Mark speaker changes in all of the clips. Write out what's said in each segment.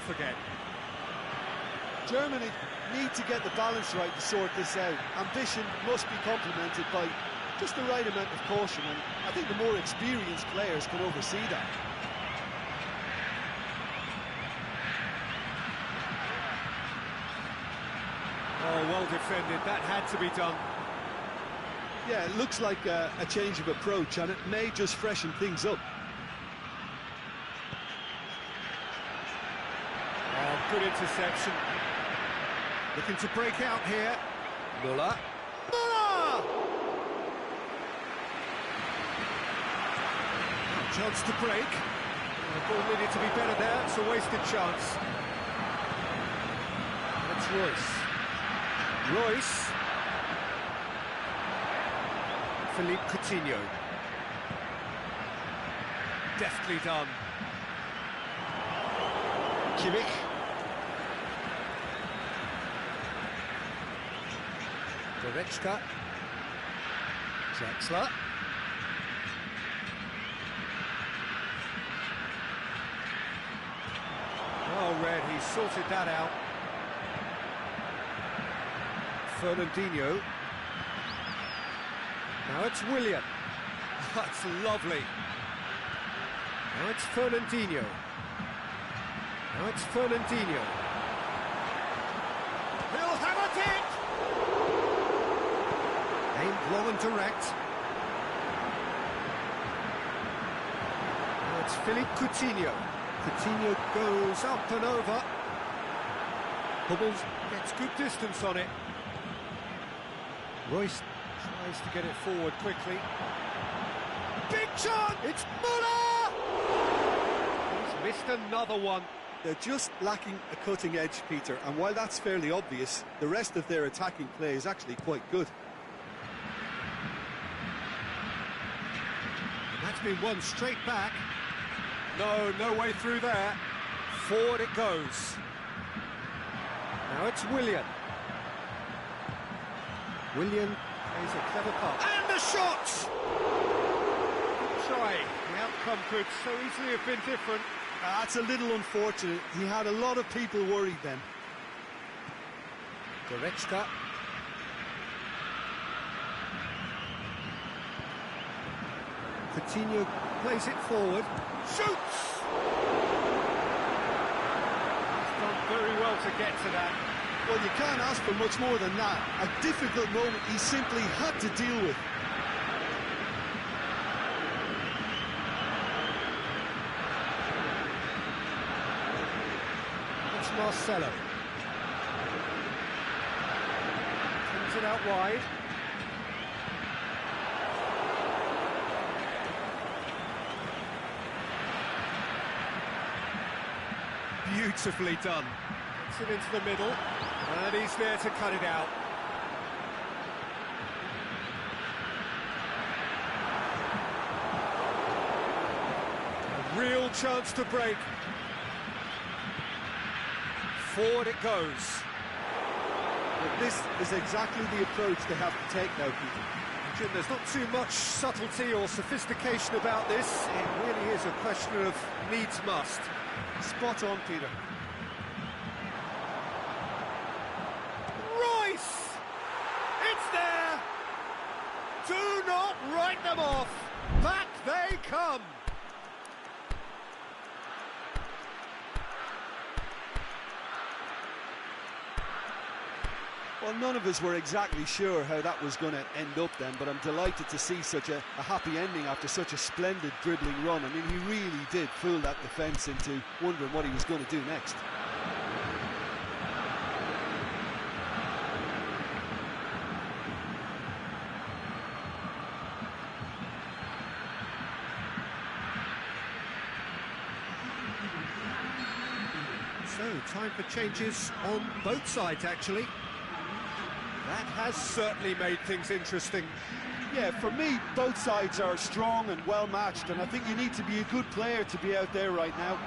Speaker 1: off again.
Speaker 2: Germany need to get the balance right to sort this out. Ambition must be complemented by just the right amount of caution, and I think the more experienced players can oversee that.
Speaker 1: Oh, well defended, that had to be done.
Speaker 2: Yeah, it looks like a change of approach, and it may just freshen things up.
Speaker 1: Oh, good interception. Looking to break out here. Müller. Müller! Chance to break. The ball needed to be better there. It's a wasted chance. That's Royce. Royce. Philippe Coutinho. Deftly done. Kimmich. Goretzka. Draxler. Oh, Red, he sorted that out. Fernandinho. Now it's Willian. That's lovely. Now it's Fernandinho. Now it's Fernandinho. He'll have it! Aimed long and direct. Now it's Philippe Coutinho. Coutinho goes up and over. Hubbles gets good distance on it. Royce tries to get it forward quickly. Big chance! It's Müller! He's missed another one.
Speaker 2: They're just lacking a cutting edge, Peter, and while that's fairly obvious, the rest of their attacking play is actually quite good.
Speaker 1: And that's been won straight back. No way through there. Forward it goes. Now it's Willian. Willian plays a clever pass. And the shot! Good try. The outcome could so easily have been different.
Speaker 2: That's a little unfortunate. He had a lot of people worried then.
Speaker 1: Goretzka. Coutinho plays it forward. Shoots! He's done very well to get to that.
Speaker 2: Well, you can't ask for much more than that. A difficult moment he simply had to deal with.
Speaker 1: It's Marcelo. Brings it out wide. Beautifully done. Gets it into the middle, and he's there to cut it out. A real chance to break. Forward it goes.
Speaker 2: But this is exactly the approach they have to take now, Peter.
Speaker 1: Jim, there's not too much subtlety or sophistication about this. It really is a question of needs must.
Speaker 2: Spot on, Peter.
Speaker 1: Royce! It's there! Do not write them off! Back they come!
Speaker 2: Well, none of us were exactly sure how that was going to end up then, but I'm delighted to see such a happy ending after such a splendid dribbling run. I mean, he really did fool that defence into wondering what he was going to do next.
Speaker 1: So, time for changes on both sides, actually. That has certainly made things interesting.
Speaker 2: Yeah, for me, both sides are strong and well-matched, and I think you need to be a good player to be out there right now.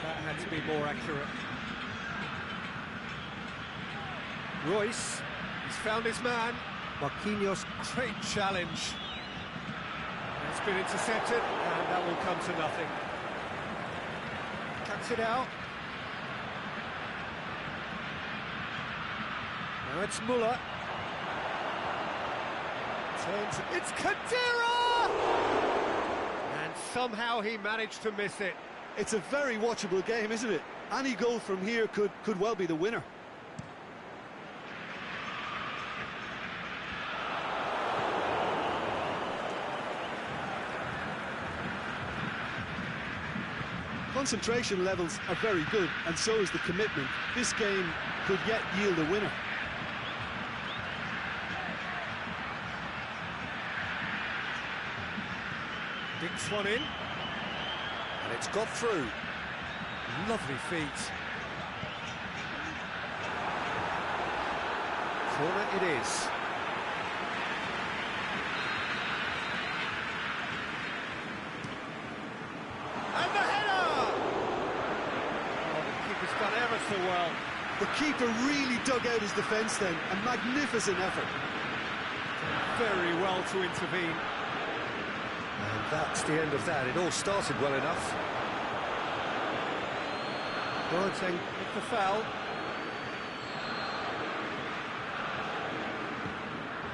Speaker 1: That had to be more accurate. Royce, he's found his man. Marquinhos, great challenge. There's been intercepted, and that will come to nothing. Cuts it out. Now it's Muller. Turns, it's Khedira! And somehow he managed to miss it.
Speaker 2: It's a very watchable game, isn't it? Any goal from here could well be the winner. Concentration levels are very good, and so is the commitment. This game could yet yield a winner.
Speaker 1: Dinks one in, and it's got through. Lovely feet. Corner it is. And the header! Oh, the keeper's done ever so well.
Speaker 2: The keeper really dug out his defence then. A magnificent effort.
Speaker 1: Very well to intervene. And that's the end of that. It all started well enough. Boateng with the foul.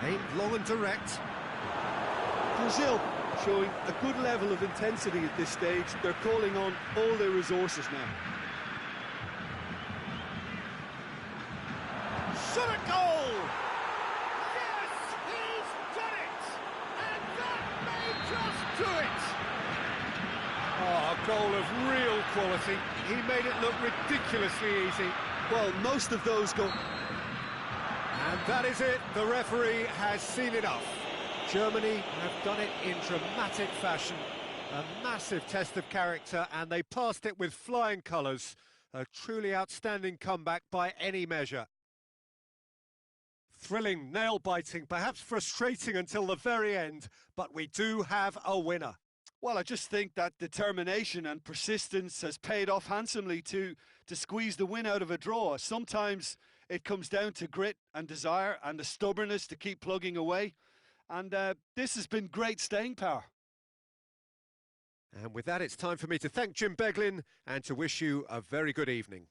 Speaker 1: Aimed long and direct.
Speaker 2: Brazil showing a good level of intensity at this stage. They're calling on all their resources now.
Speaker 1: Shot a goal! Yes, he's done it! And that may just do it! Oh, a goal of real quality. He made it look ridiculously easy.
Speaker 2: Well, most of those go...
Speaker 1: And that is it. The referee has seen enough. Germany have done it in dramatic fashion. A massive test of character, and they passed it with flying colours. A truly outstanding comeback by any measure. Thrilling, nail-biting, perhaps frustrating until the very end, but we do have a winner.
Speaker 2: Well, I just think that determination and persistence has paid off handsomely to squeeze the win out of a draw. Sometimes it comes down to grit and desire and the stubbornness to keep plugging away. And this has been great staying power.
Speaker 1: And with that, it's time for me to thank Jim Beglin and to wish you a very good evening.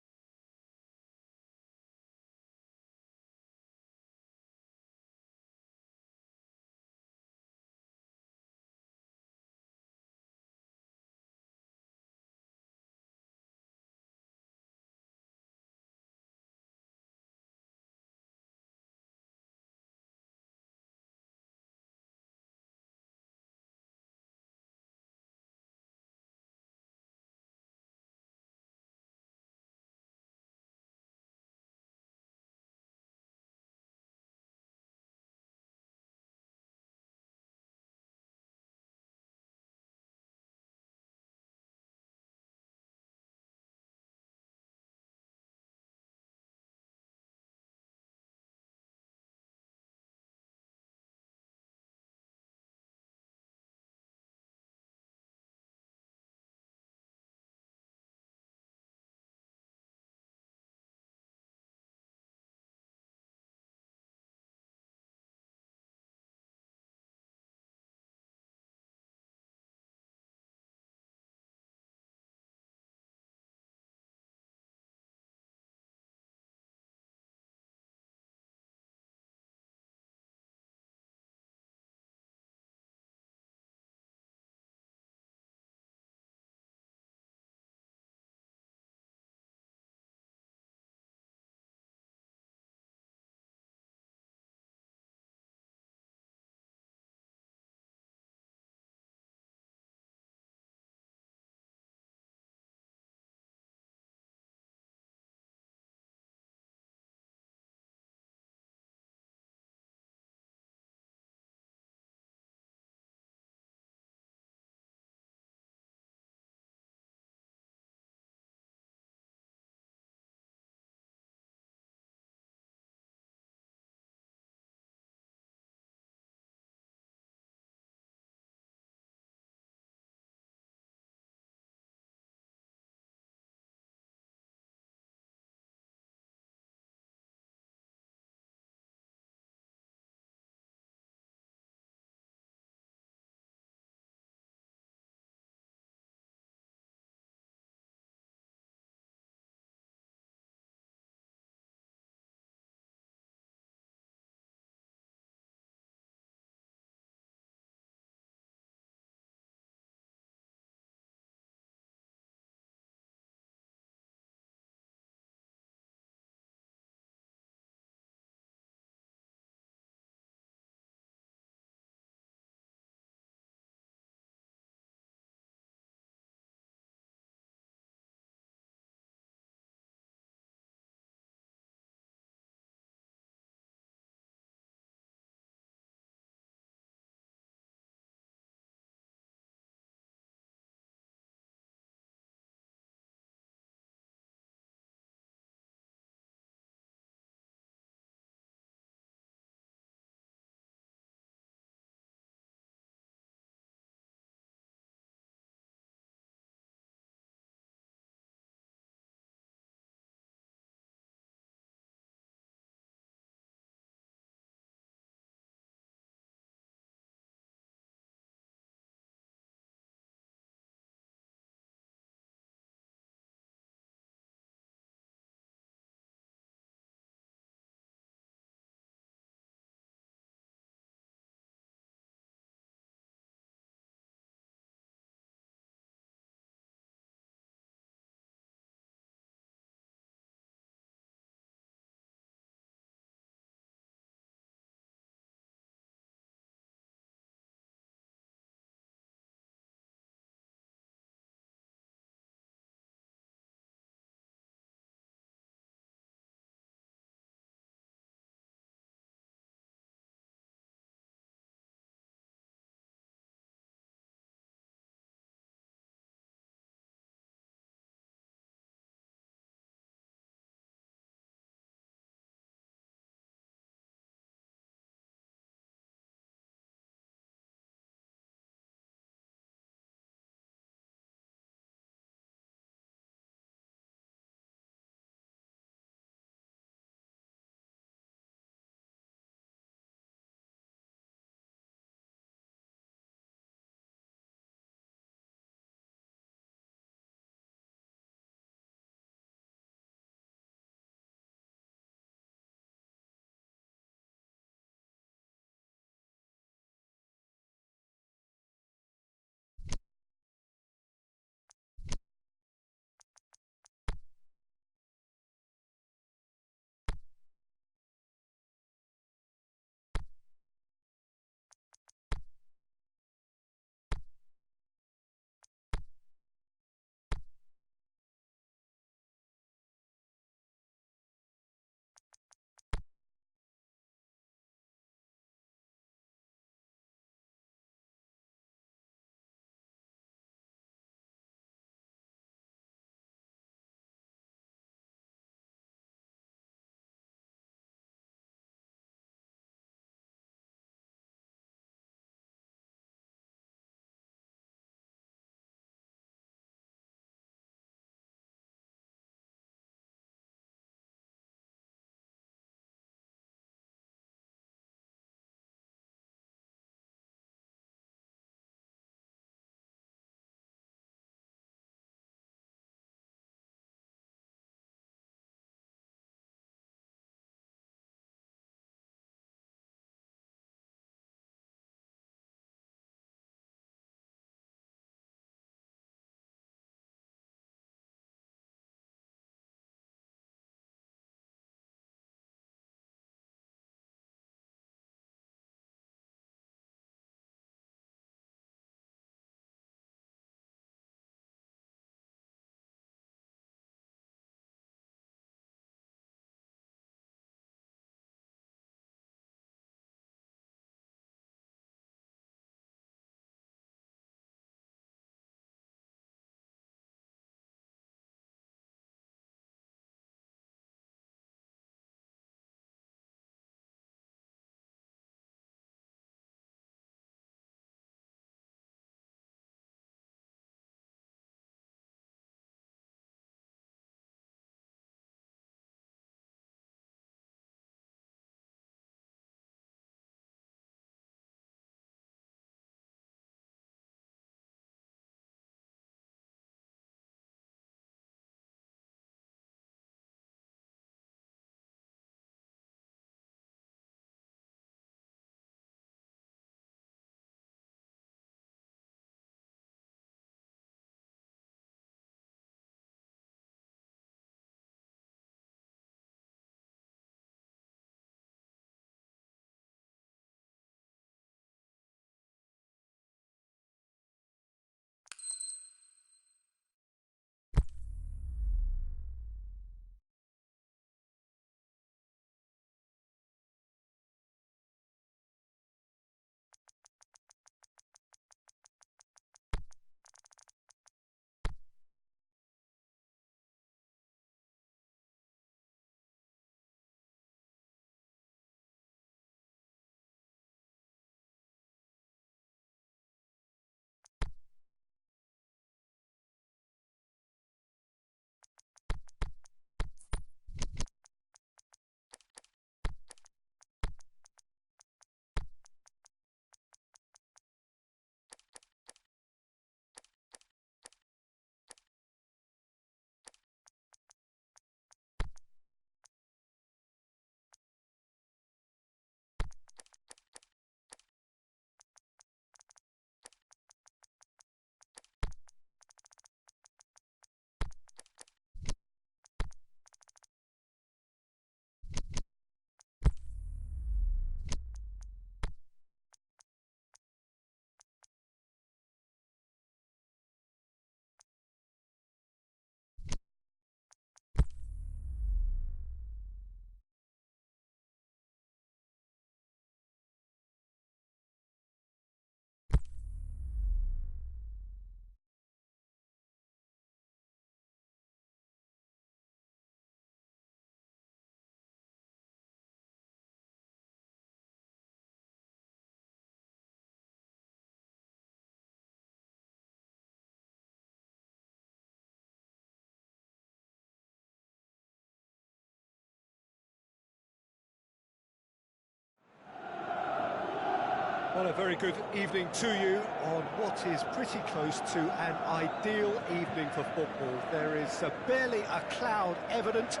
Speaker 1: Well, a very good evening to you on what is pretty close to an ideal evening for football. There is barely a cloud evident.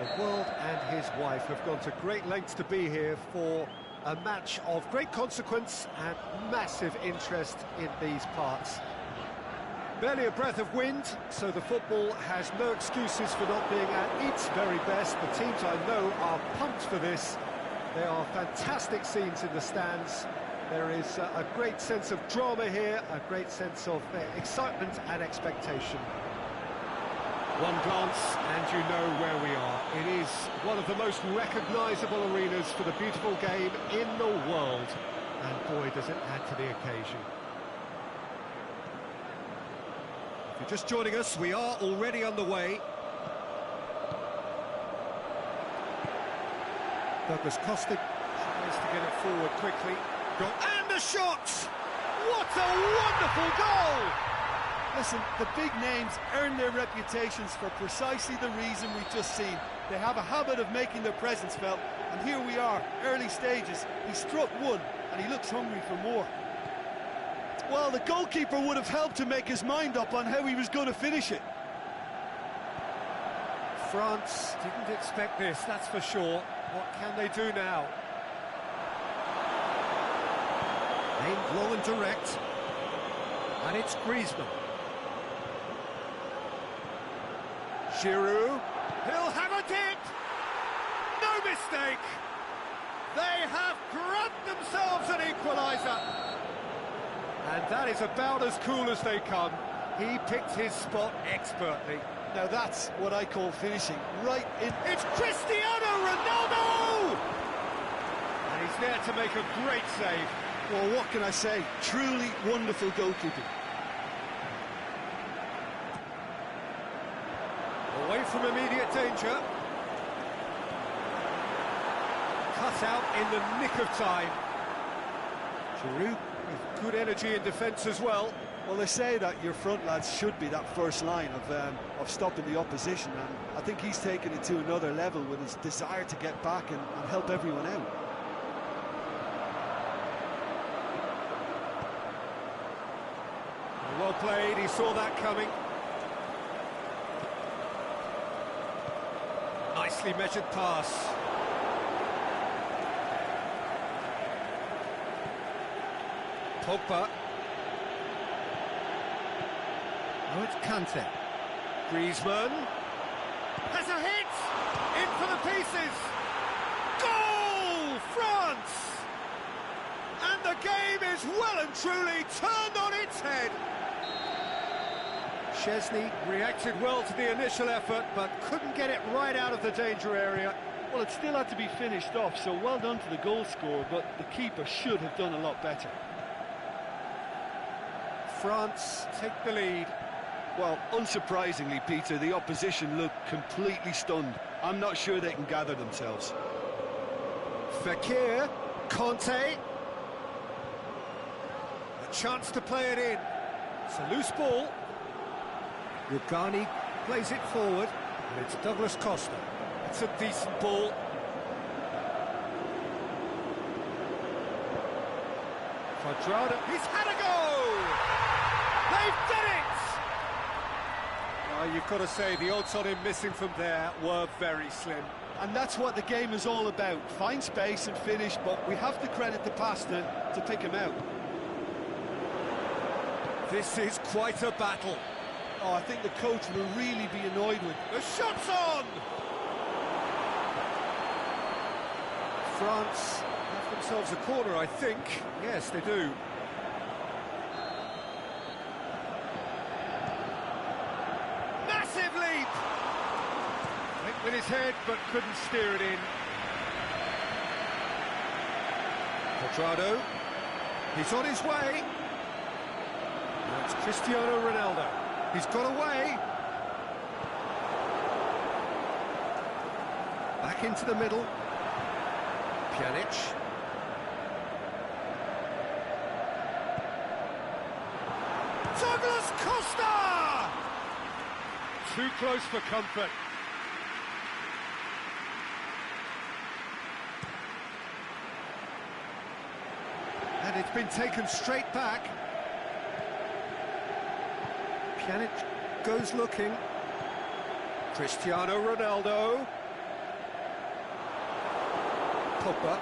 Speaker 1: The world and his wife have gone to great lengths to be here for a match of great consequence and massive interest in these parts. Barely a breath of wind, so the football has no excuses for not being at its very best. The teams I know are pumped for this. There are fantastic scenes in the stands. There is a great sense of drama here, a great sense of excitement and expectation. One glance and you know where we are. It is one of the most recognisable arenas for the beautiful game in the world. And boy, does it add to the occasion. If you're just joining us, we are already underway. Douglas Costa tries to get it forward quickly. And the shot! What a wonderful goal!
Speaker 2: Listen, the big names earn their reputations for precisely the reason we've just seen. They have a habit of making their presence felt, and here we are, early stages. He struck one, and he looks hungry for more. Well, the goalkeeper would have helped to make his mind up on how he was going to finish it.
Speaker 1: France didn't expect this, that's for sure. What can they do now? Aimed long and direct, and it's Griezmann. Giroud, he'll have a dip! No mistake! They have grabbed themselves an equaliser! And that is about as cool as they come. He picked his spot expertly.
Speaker 2: Now that's what I call finishing, right in...
Speaker 1: It's Cristiano Ronaldo! And he's there to make a great save.
Speaker 2: Well, what can I say? Truly wonderful goalkeeping.
Speaker 1: Away from immediate danger. Cut out in the nick of time. Giroud with good energy in defence as well.
Speaker 2: Well, they say that your front lads should be that first line of stopping the opposition, and I think he's taken it to another level with his desire to get back and help everyone out.
Speaker 1: Well played, he saw that coming. Nicely measured pass. Pogba. Oh, it's Kante. Griezmann. Has a hit! In for the pieces! Goal! France! And the game is well and truly turned on its head. Szczesny reacted well to the initial effort, but couldn't get it right out of the danger area.
Speaker 2: Well, it still had to be finished off, so well done to the goal scorer, but the keeper should have done a lot better.
Speaker 1: France take the lead.
Speaker 2: Well, unsurprisingly, Peter, the opposition looked completely stunned. I'm not sure they can gather themselves.
Speaker 1: Fekir, Kante. A chance to play it in. It's a loose ball. Rugani plays it forward, and it's Douglas Costa. It's a decent ball. Quadrado, he's had a go! They've done it! You've got to say, the odds on him missing from there were very slim.
Speaker 2: And that's what the game is all about. Find space and finish, but we have to credit the passer to pick him out.
Speaker 1: This is quite a battle.
Speaker 2: Oh, I think the coach will really be annoyed with.
Speaker 1: The shot's on! France have themselves a corner, I think. Yes, they do. Massive leap! Went with his head, but couldn't steer it in. Quadrado. He's on his way. Now it's Cristiano Ronaldo. He's got away. Back into the middle. Pjanic. Douglas Costa! Too close for comfort. And it's been taken straight back. Pjanic goes looking. Cristiano Ronaldo. Pogba.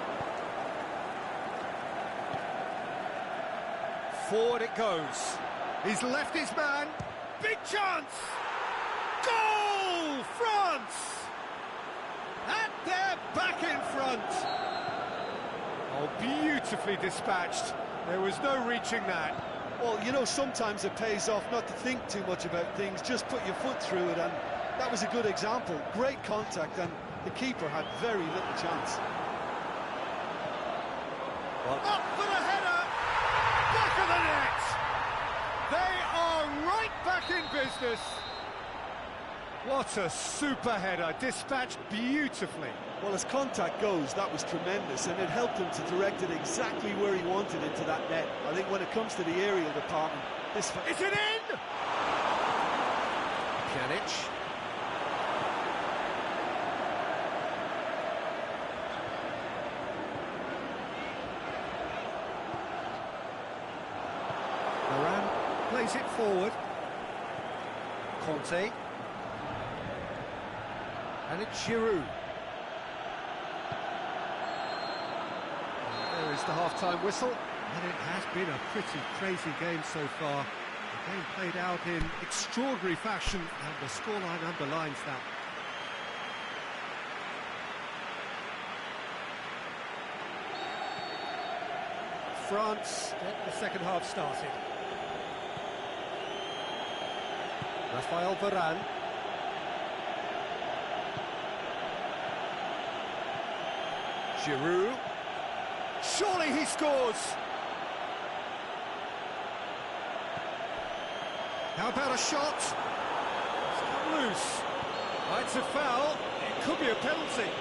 Speaker 1: Forward it goes. He's left his man. Big chance! Goal! France! And they're back in front. Oh, beautifully dispatched. There was no reaching that.
Speaker 2: Well, you know, sometimes it pays off not to think too much about things, just put your foot through it, and that was a good example. Great contact, and the keeper had very little chance.
Speaker 1: Well, up for the header! Back of the net! They are right back in business. What a super header, dispatched beautifully.
Speaker 2: Well, as contact goes, that was tremendous, and it helped him to direct it exactly where he wanted into that net. I think when it comes to the aerial department, this...
Speaker 1: Is it in? Pjanic. Moran plays it forward. Conte. And it's Giroud. There is the half-time whistle, and it has been a pretty crazy game so far. The game played out in extraordinary fashion, and the scoreline underlines that. France get the second half started. Rafael Varane. Giroud. Surely he scores! How about a shot? It's come loose. Oh, it's a foul. It could be a penalty.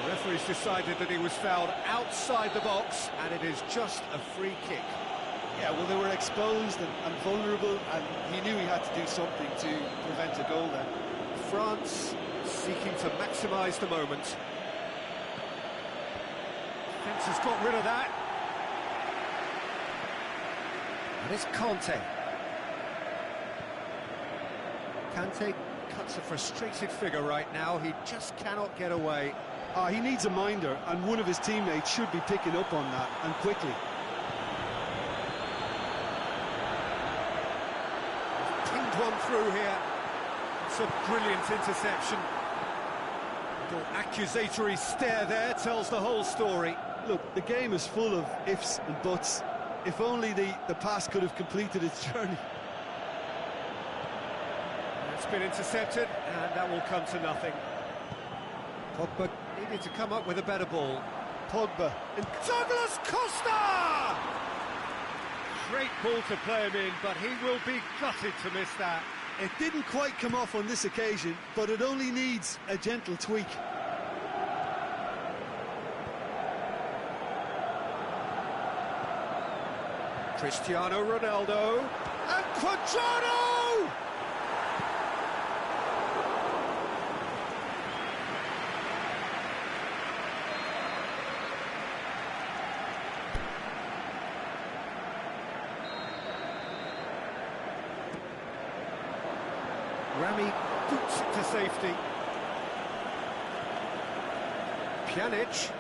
Speaker 1: The referee's decided that he was fouled outside the box, and it is just a free kick.
Speaker 2: Yeah, well, they were exposed and vulnerable, and he knew he had to do something to prevent a goal then.
Speaker 1: France seeking to maximise the moment. Defence has got rid of that. And it's Conte. Kante cuts a frustrated figure right now. He just cannot get away.
Speaker 2: He needs a minder, and one of his teammates should be picking up on that, and quickly.
Speaker 1: Pinged one through here. It's a brilliant interception. Little accusatory stare there tells the whole story.
Speaker 2: Look, the game is full of ifs and buts. If only the pass could have completed its journey.
Speaker 1: It's been intercepted, and that will come to nothing. Pogba needed to come up with a better ball.
Speaker 2: Pogba.
Speaker 1: And Douglas Costa! Great ball to play him in, but he will be gutted to miss that.
Speaker 2: It didn't quite come off on this occasion, but it only needs a gentle tweak.
Speaker 1: Cristiano Ronaldo, and Quadrado! Rami boots it to safety. Pjanic.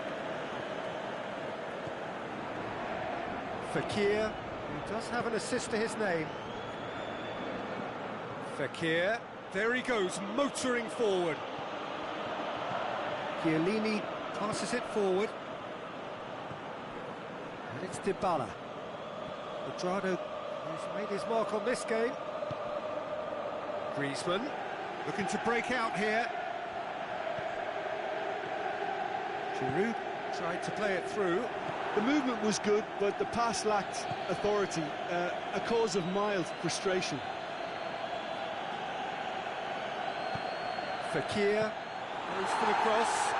Speaker 1: Fekir, who does have an assist to his name. Fekir, there he goes, motoring forward. Chiellini passes it forward. And it's Dybala. Quadrado, who's made his mark on this game. Griezmann, looking to break out here. Giroud tried to play it through.
Speaker 2: The movement was good, but the pass lacked authority, a cause of mild frustration.
Speaker 1: Fekir goes for the cross.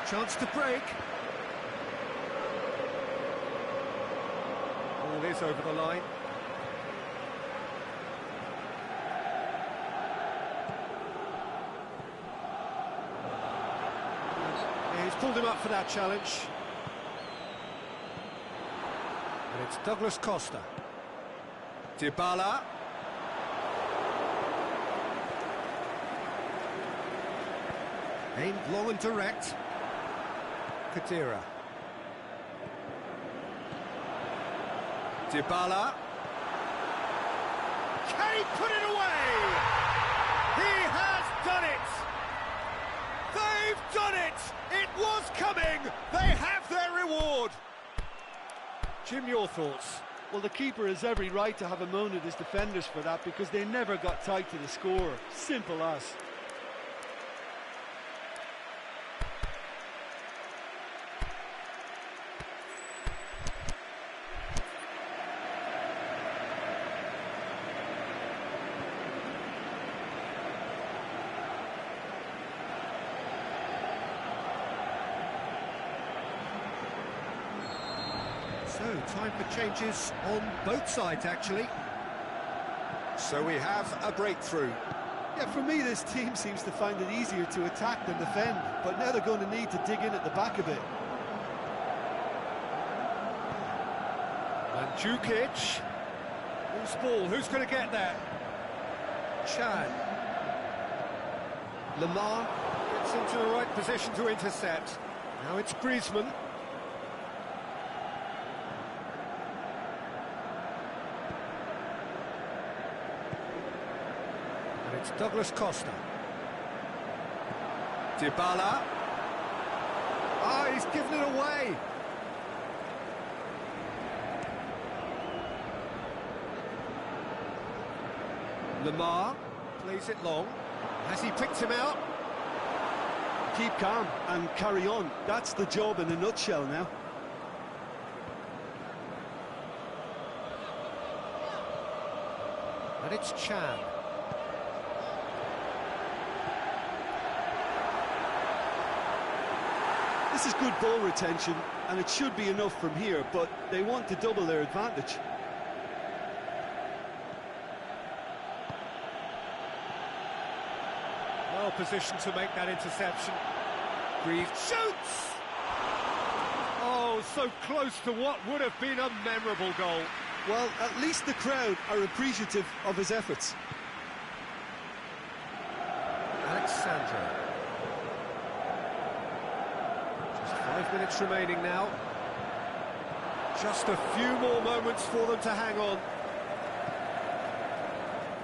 Speaker 1: Chance to break. Ball is over the line. He's pulled him up for that challenge. And it's Douglas Costa. Dybala. Aimed long and direct. Kadira. Dybala. Can he put it away? He has done it! They've done it! It was coming! They have their reward! Jim, your thoughts?
Speaker 2: Well, the keeper has every right to have a moan at his defenders for that, because they never got tight to the score. Simple as.
Speaker 1: So, time for changes on both sides, actually. So we have a breakthrough.
Speaker 2: Yeah, for me, this team seems to find it easier to attack than defend, but now they're going to need to dig in at the back a bit.
Speaker 1: Mandzukic. Loose ball, who's going to get there? Chan. Lamar gets into the right position to intercept. Now it's Griezmann. It's Douglas Costa. Dybala. Ah, he's given it away. Lamar plays it long. Has he picked him out?
Speaker 2: Keep calm and carry on. That's the job in a nutshell now.
Speaker 1: And it's Chan.
Speaker 2: This is good ball retention, and it should be enough from here, but they want to double their advantage.
Speaker 1: Well positioned to make that interception. Grieve shoots! Oh, so close to what would have been a memorable goal.
Speaker 2: Well, at least the crowd are appreciative of his efforts.
Speaker 1: Alexandra. Just 5 minutes remaining now. Just a few more moments for them to hang on.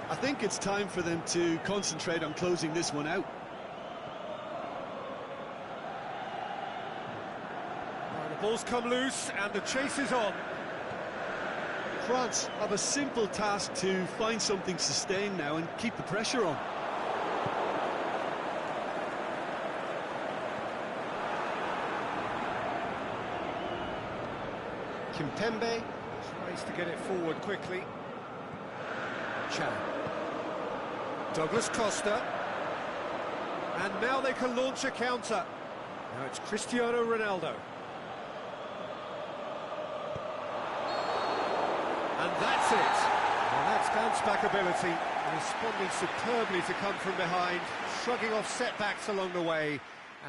Speaker 2: I think it's time for them to concentrate on closing this one out.
Speaker 1: Well, the ball's come loose and the chase is on.
Speaker 2: France have a simple task to find something sustained now and keep the pressure on.
Speaker 1: Kimpembe tries to get it forward quickly. Chan. Douglas Costa. And now they can launch a counter. Now it's Cristiano Ronaldo. And that's it. Well, that's bounce-back ability, responding superbly to come from behind, shrugging off setbacks along the way,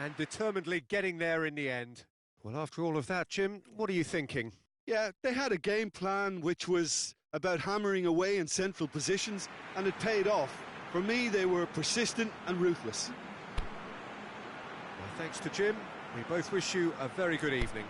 Speaker 1: and determinedly getting there in the end. Well, after all of that, Jim, what are you thinking?
Speaker 2: Yeah, they had a game plan which was about hammering away in central positions, and it paid off. For me, they were persistent and ruthless.
Speaker 1: Well, thanks to Jim. We both wish you a very good evening.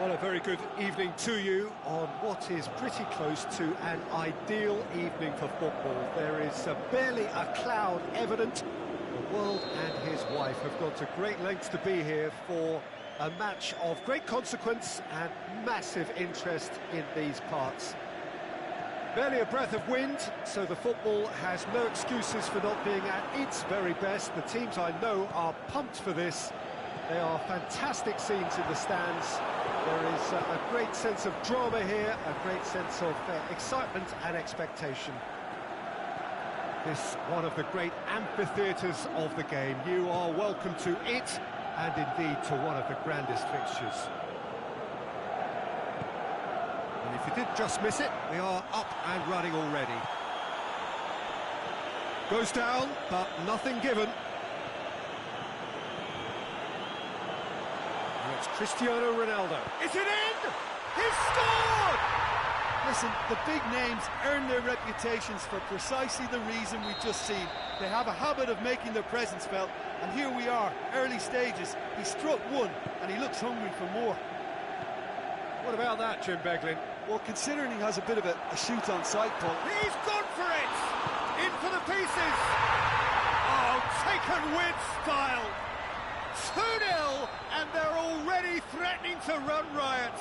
Speaker 1: Well, a very good evening to you on what is pretty close to an ideal evening for football. There is barely a cloud evident. The world and his wife have gone to great lengths to be here for a match of great consequence and massive interest in these parts. Barely a breath of wind, so the football has no excuses for not being at its very best. The teams I know are pumped for this. They are fantastic scenes in the stands. There is a great sense of drama here, a great sense of excitement and expectation. This one of the great amphitheatres of the game. You are welcome to it, and indeed to one of the grandest fixtures. And if you did just miss it, we are up and running already. Goes down, but nothing given. And it's Cristiano Ronaldo. Is it in? He's scored!
Speaker 2: Listen, the big names earn their reputations for precisely the reason we've just seen. They have a habit of making their presence felt, and here we are, early stages. He struck one, and he looks hungry for more.
Speaker 1: What about that, Jim Beglin?
Speaker 2: Well, considering he has a bit of a shoot on sight, Paul.
Speaker 1: He's gone for it! In for the pieces! Oh, taken with style! 2-0, and they're already threatening to run riot.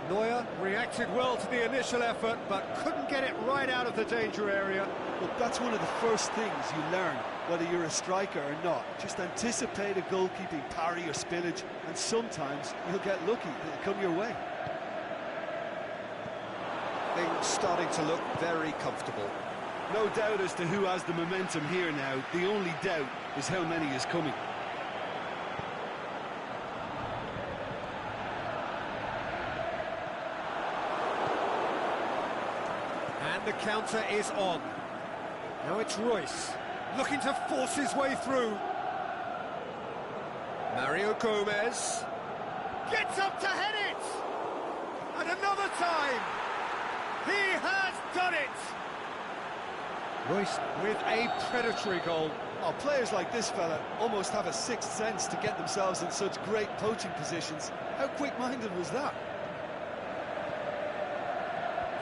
Speaker 1: Neuer reacted well to the initial effort, but couldn't get it right out of the danger area.
Speaker 2: Look, that's one of the first things you learn, whether you're a striker or not. Just anticipate a goalkeeping parry or spillage, and sometimes you'll get lucky. It'll come your way.
Speaker 1: Things starting to look very comfortable.
Speaker 2: No doubt as to who has the momentum here now. The only doubt is how many is coming.
Speaker 1: And the counter is on. Now it's Royce, looking to force his way through. Mario Gomez gets up to head it! And another time! He has done it! Royce with a predatory goal.
Speaker 2: Oh, players like this fella almost have a sixth sense to get themselves in such great poaching positions. How quick-minded was that?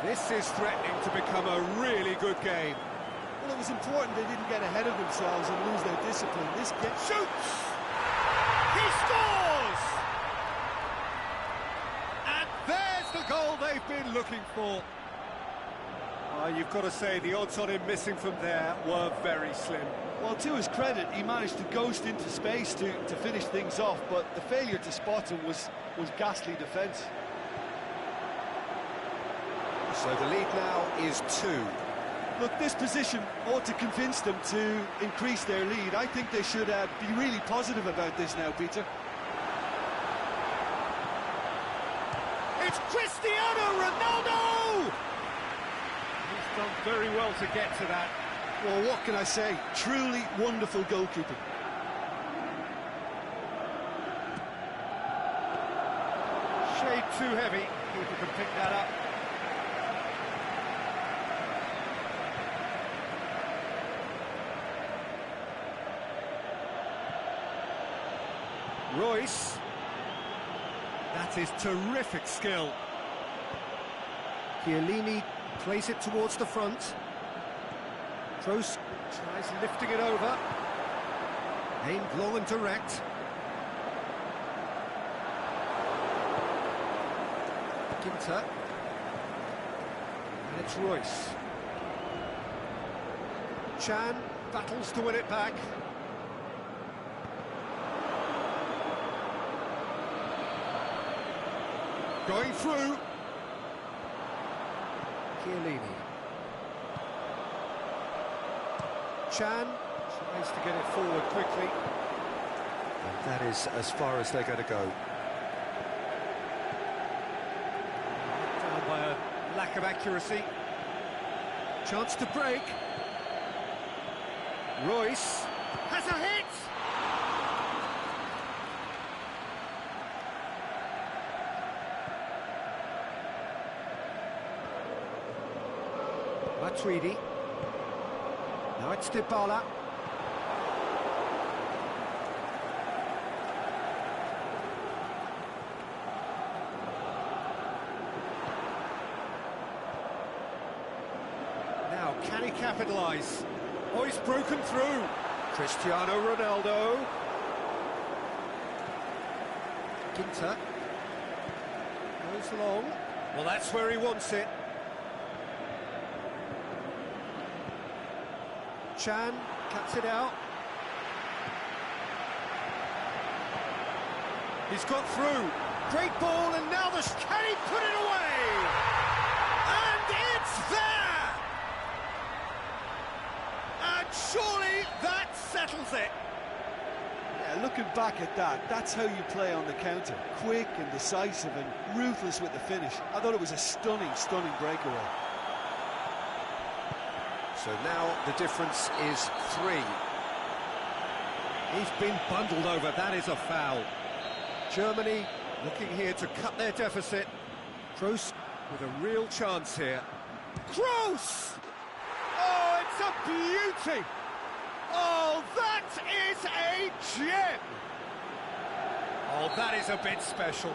Speaker 1: This is threatening to become a really good game.
Speaker 2: Well, it was important they didn't get ahead of themselves and lose their discipline. This game
Speaker 1: shoots! He scores! And there's the goal they've been looking for. You've got to say, the odds on him missing from there were very slim.
Speaker 2: Well, to his credit, he managed to ghost into space to finish things off, but the failure to spot him was ghastly defence.
Speaker 1: So the lead now is 2.
Speaker 2: Look, this position ought to convince them to increase their lead. I think they should be really positive about this now, Peter.
Speaker 1: It's Cristiano Ronaldo! He's done very well to get to that.
Speaker 2: Well, what can I say? Truly wonderful goalkeeping.
Speaker 1: Shade too heavy. Keeper can pick that up. Royce. That is terrific skill. Chiellini plays it towards the front. Kroos tries lifting it over. Aimed long and direct. Ginter. And it's Royce. Chan battles to win it back. Going through. Chiellini. Chan tries to get it forward quickly. And that is as far as they're going to go. Down by a lack of accuracy. Chance to break. Royce has a hit! Matuidi. Now it's Dybala. Can he capitalise? Oh, he's broken through. Cristiano Ronaldo. Ginter. Goes long. Well, that's where he wants it. Chan cuts it out. He's got through. Great ball, and now can he put it away? And it's there! And surely that settles it.
Speaker 2: Yeah, looking back at that, that's how you play on the counter. Quick and decisive and ruthless with the finish. I thought it was a stunning, stunning breakaway.
Speaker 1: So now the difference is 3. He's been bundled over, that is a foul. Germany looking here to cut their deficit. Kroos with a real chance here. Kroos! Oh, it's a beauty! Oh, that is a gem! Oh, that is a bit special.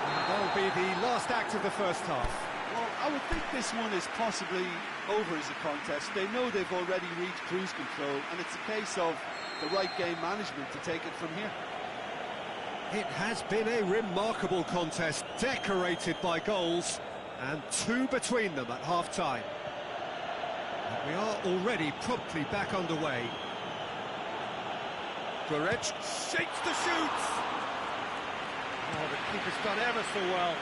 Speaker 1: And that'll be the last act of the first half.
Speaker 2: Well, I would think this one is possibly over as a contest. They know they've already reached cruise control, and it's a case of the right game management to take it from here.
Speaker 1: It has been a remarkable contest, decorated by goals, and 2 between them at half-time. And we are already promptly back underway. Goretzka shakes the shoots. Oh, the keeper's done ever so well.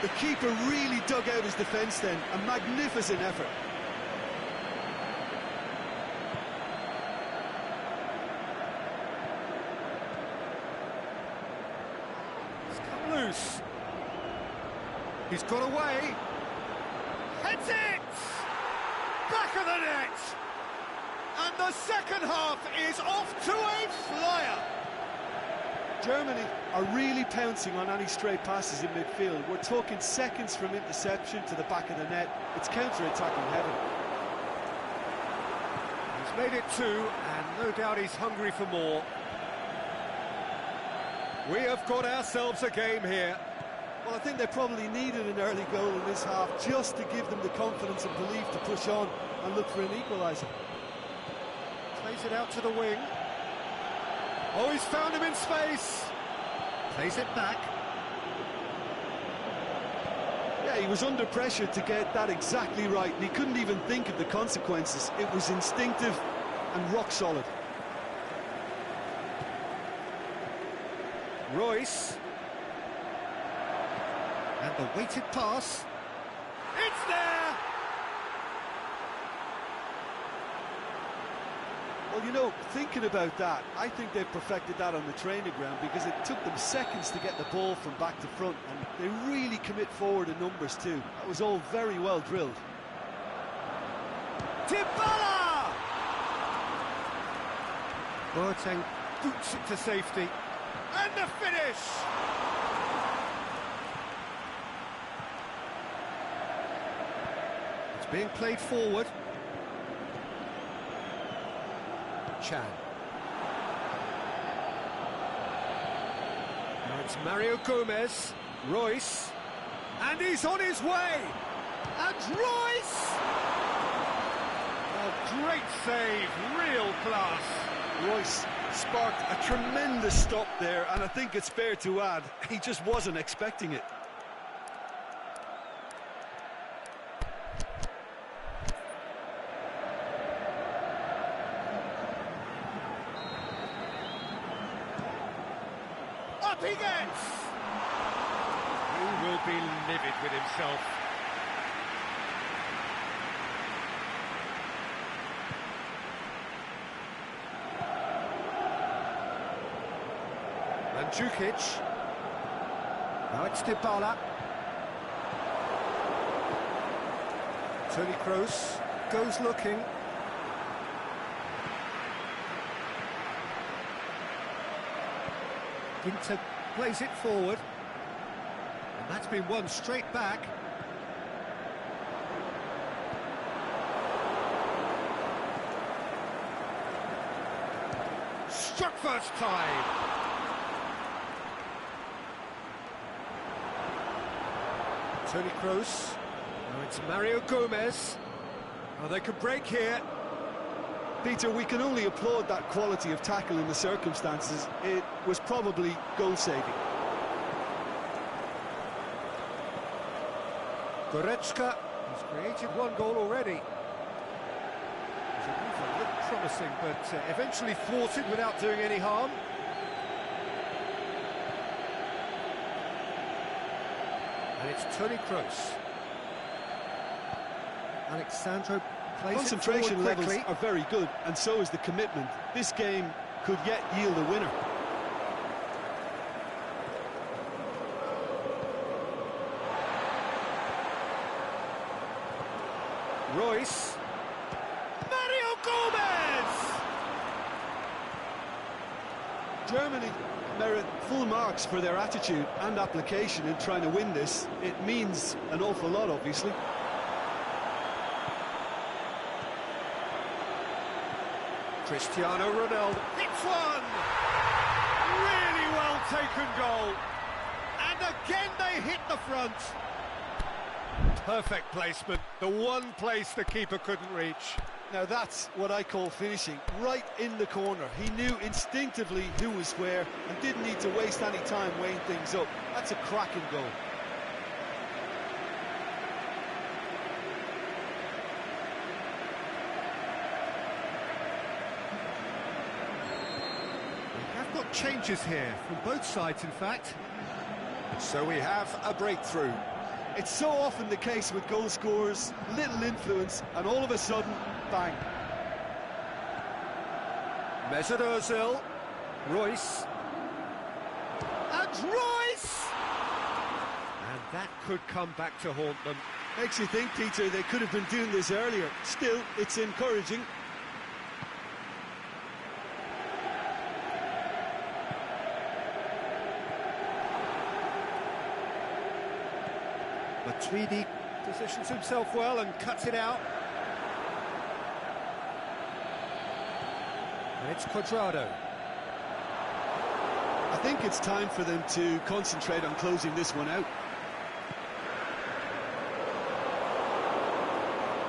Speaker 2: The keeper really dug out his defence then. A magnificent effort.
Speaker 1: He's come loose. He's got away. Heads it! Back of the net! And the second half is off to a flyer.
Speaker 2: Germany are really pouncing on any stray passes in midfield. We're talking seconds from interception to the back of the net. It's counter-attacking heaven.
Speaker 1: He's made it 2, and no doubt he's hungry for more. We have got ourselves a game here.
Speaker 2: Well, I think they probably needed an early goal in this half just to give them the confidence and belief to push on and look for an equaliser.
Speaker 1: Plays it out to the wing. Oh, he's found him in space. Plays it back.
Speaker 2: Yeah, he was under pressure to get that exactly right, and he couldn't even think of the consequences. It was instinctive and rock solid.
Speaker 1: Royce. And the weighted pass. It's there!
Speaker 2: Well, you know, thinking about that, I think they've perfected that on the training ground because it took them seconds to get the ball from back to front, and they really commit forward in numbers too. That was all very well drilled.
Speaker 1: Dybala! Boateng boots it to safety. And the finish! It's being played forward. Chan. Now it's Mario Gomez. Royce. And he's on his way! And Royce! Oh, great save, real class.
Speaker 2: Royce sparked a tremendous stop there, and I think it's fair to add, he just wasn't expecting it.
Speaker 1: Up he gets! He will be livid with himself. Mandzukic. Now it's Dybala. Toni Kroos goes looking. Ginter plays it forward. And that's been won straight back. Struck first time. Toni Kroos. Now it's Mario Gomez. Well, they could break here.
Speaker 2: Peter, we can only applaud that quality of tackle in the circumstances. It was probably goal-saving.
Speaker 1: Goretzka has created one goal already. His maneuver looked promising, but eventually thwarted without doing any harm. And it's Toni Kroos. Alexandro plays
Speaker 2: Concentration
Speaker 1: it
Speaker 2: levels
Speaker 1: quickly.
Speaker 2: are very good, and so is the commitment. This game could yet yield a winner.
Speaker 1: Royce. Mario Gomez!
Speaker 2: Germany merit full marks for their attitude and application in trying to win this. It means an awful lot, obviously.
Speaker 1: Cristiano Ronaldo hits one! Really well taken goal. And again they hit the front. Perfect placement, the one place the keeper couldn't reach.
Speaker 2: Now that's what I call finishing, right in the corner. He knew instinctively who was where and didn't need to waste any time weighing things up. That's a cracking goal.
Speaker 1: We have got changes here, from both sides in fact. So we have a breakthrough.
Speaker 2: It's so often the case with goal scorers, little influence, and all of a sudden, bang.
Speaker 1: Mesut Ozil, Royce, and Royce! And that could come back to haunt them.
Speaker 2: Makes you think, Peter, they could have been doing this earlier. Still, it's encouraging.
Speaker 1: Matuidi positions himself well and cuts it out. And it's Cuadrado.
Speaker 2: I think it's time for them to concentrate on closing this one out.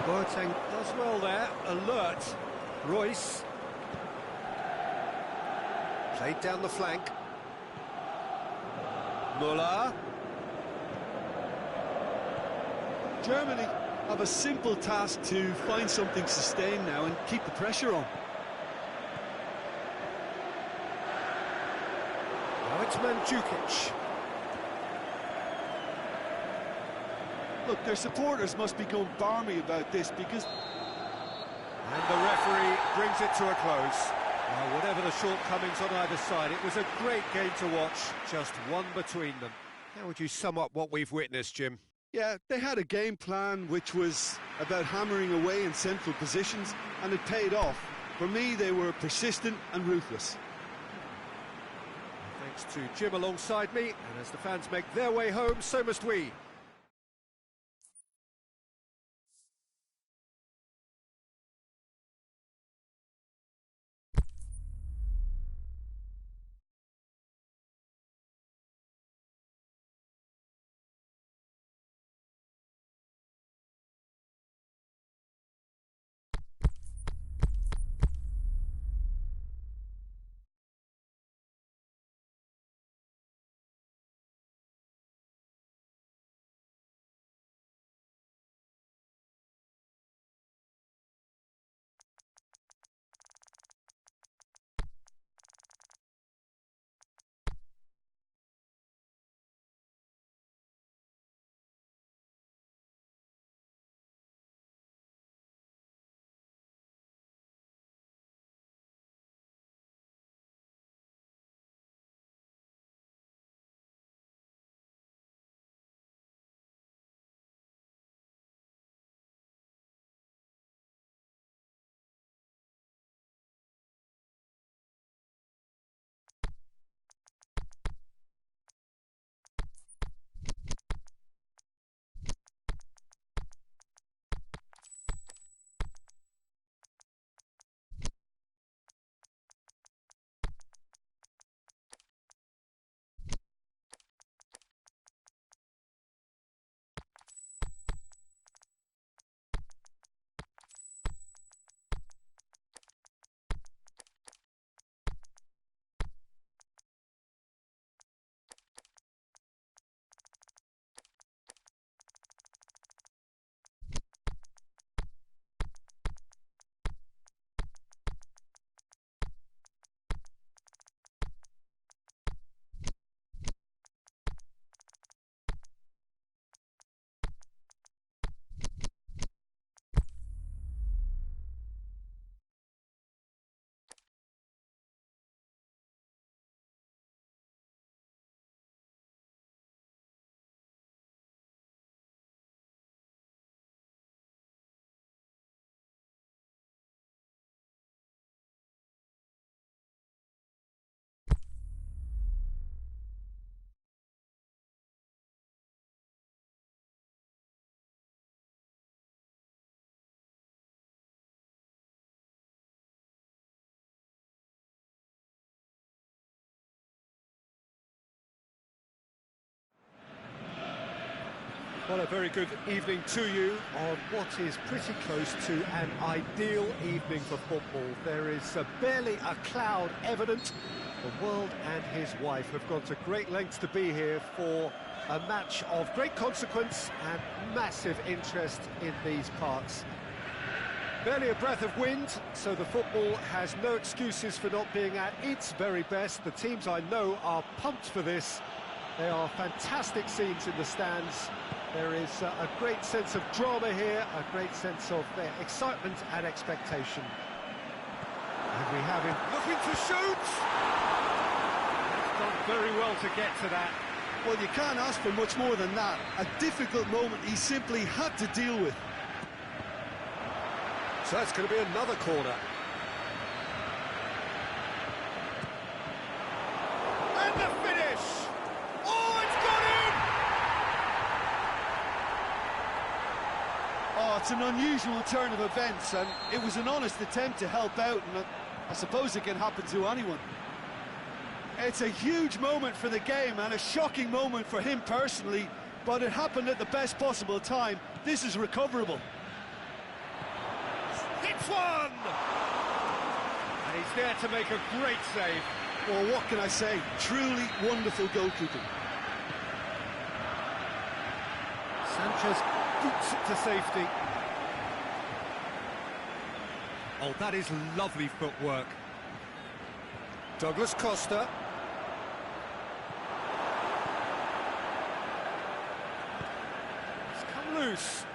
Speaker 1: Boateng does well there, alert. Royce. Played down the flank. Muller.
Speaker 2: Germany have a simple task to find something sustained now and keep the pressure on.
Speaker 1: Now it's Mandzukic.
Speaker 2: Look, their supporters must be going barmy about this because...
Speaker 1: And the referee brings it to a close. Well, whatever the shortcomings on either side, it was a great game to watch, just one between them. How would you sum up what we've witnessed, Jim?
Speaker 2: Yeah, they had a game plan which was about hammering away in central positions, and it paid off. For me, they were persistent and ruthless.
Speaker 1: Thanks to Jim alongside me, and as the fans make their way home, so must we. Well, a very good evening to you on what is pretty close to an ideal evening for football. There is barely a cloud evident. The world and his wife have gone to great lengths to be here for a match of great consequence and massive interest in these parts. Barely a breath of wind, so the football has no excuses for not being at its very best. The teams I know are pumped for this. There are fantastic scenes in the stands. There is a great sense of drama here, a great sense of excitement and expectation. And we have him looking to shoot! He's done very well to get to that.
Speaker 2: Well, you can't ask for much more than that. A difficult moment he simply had to deal with.
Speaker 1: So that's going to be another corner. And the finish! Oh, it's got in!
Speaker 2: Oh, it's an unusual turn of events, and it was an honest attempt to help out, and I suppose it can happen to anyone. It's a huge moment for the game and a shocking moment for him personally, but it happened at the best possible time. This is recoverable.
Speaker 1: Tuan! And he's there to make a great save.
Speaker 2: Well, what can I say? Truly wonderful goalkeeping.
Speaker 1: Sanchez boots it to safety. Oh, that is lovely footwork. Douglas Costa. It's come loose.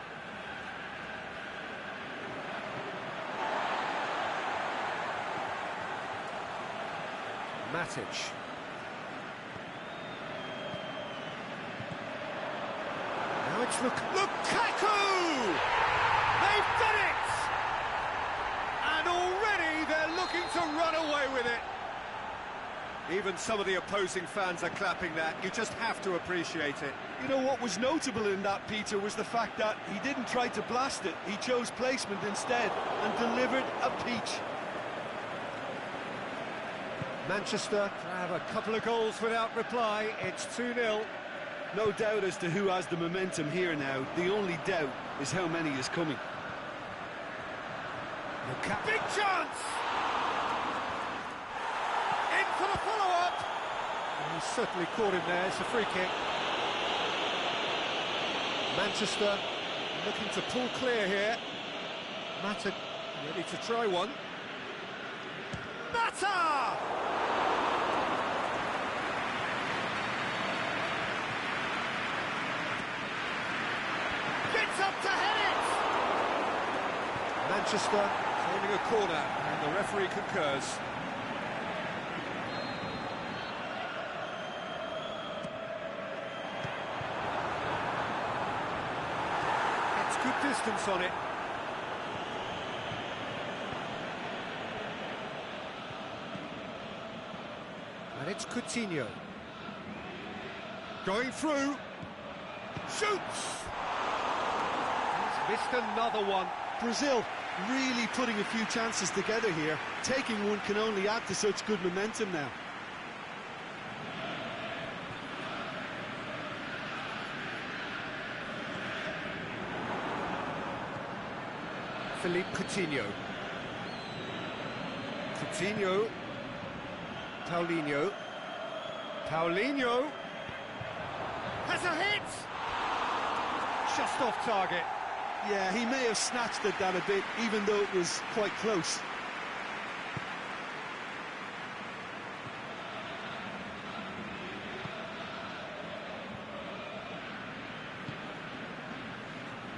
Speaker 1: Matic. Now it's Lukaku! They've done it! And already they're looking to run away with it. Even some of the opposing fans are clapping that. You just have to appreciate it.
Speaker 2: You know, what was notable in that, Peter, was the fact that he didn't try to blast it. He chose placement instead and delivered a peach.
Speaker 1: Manchester have a couple of goals without reply. It's 2-0.
Speaker 2: No doubt as to who has the momentum here now. The only doubt is how many is coming.
Speaker 1: Big chance! In for the follow-up! He certainly caught him there. It's a free kick. Manchester looking to pull clear here. Mata ready to try one. Mata! Up to head it! Manchester claiming a corner, and the referee concurs. It's good distance on it. And it's Coutinho. Going through. Shoots! Missed another one.
Speaker 2: Brazil really putting a few chances together here. Taking one can only add to such good momentum now.
Speaker 1: Philippe Coutinho. Coutinho. Paulinho. Paulinho. Has a hit! Just off target.
Speaker 2: Yeah, he may have snatched at that a bit, even though it was quite close.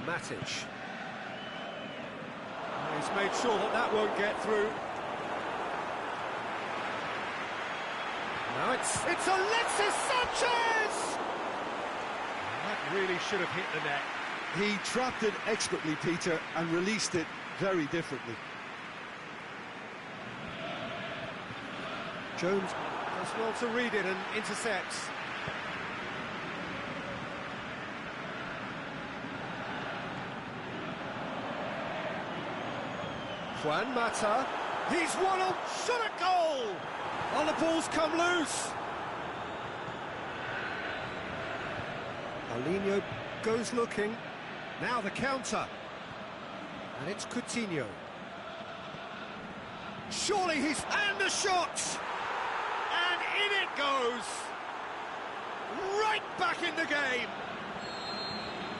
Speaker 1: Matic. He's made sure that that won't get through. Now it's Alexis Sanchez! That really should have hit the net.
Speaker 2: He trapped it expertly, Peter, and released it very differently.
Speaker 1: Jones does well to read it and intercepts. Juan Mata, he's won a shot at goal! Oh, the ball's come loose. Paulinho goes looking. Now the counter. And it's Coutinho. Surely he's... And the shot! And in it goes! Right back in the game!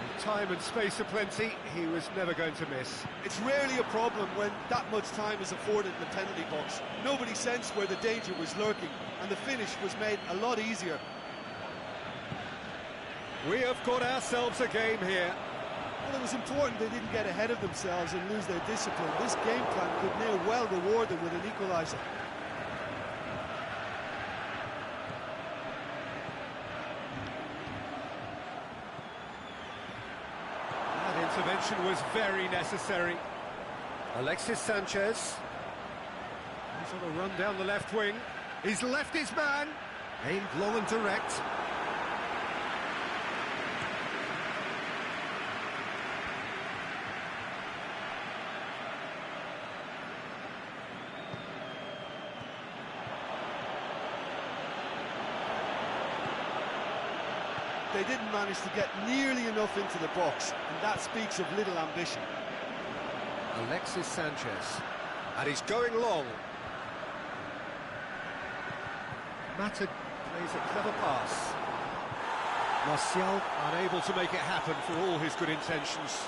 Speaker 1: With time and space aplenty, he was never going to miss.
Speaker 2: It's rarely a problem when that much time is afforded in the penalty box. Nobody sensed where the danger was lurking, and the finish was made a lot easier.
Speaker 1: We have got ourselves a game here.
Speaker 2: Well, it was important they didn't get ahead of themselves and lose their discipline. This game plan could now well reward them with an equaliser.
Speaker 1: That intervention was very necessary. Alexis Sanchez. He's on a run down the left wing. He's left his man. Aimed long and direct.
Speaker 2: They didn't manage to get nearly enough into the box, and that speaks of little ambition.
Speaker 1: Alexis Sanchez. And he's going long. Mata plays a clever pass. Martial unable to make it happen for all his good intentions.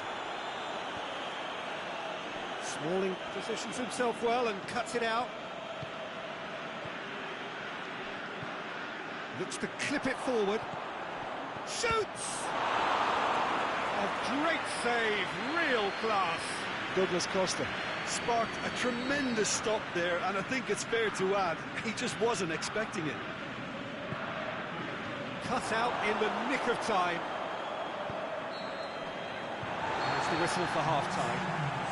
Speaker 1: Smalling positions himself well and cuts it out. Looks to clip it forward. Shoots! A great save, real class.
Speaker 2: Douglas Costa sparked a tremendous stop there, and I think it's fair to add, he just wasn't expecting it.
Speaker 1: Cut out in the nick of time. There's the whistle for half-time.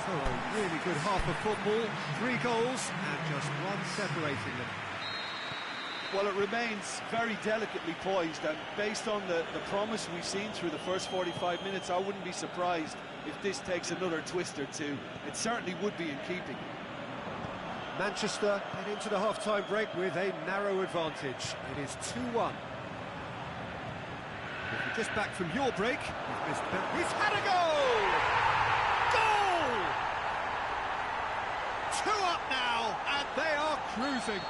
Speaker 1: So a really good half of football, 3 goals and just one separating them.
Speaker 2: Well, it remains very delicately poised, and based on the promise we've seen through the first 45 minutes, I wouldn't be surprised if this takes another twist or two. It certainly would be in keeping.
Speaker 1: Manchester head into the half-time break with a narrow advantage. It is 2-1. If you're just back from your break, you've missed that. He's had a goal! Goal! 2 up now, and they are cruising.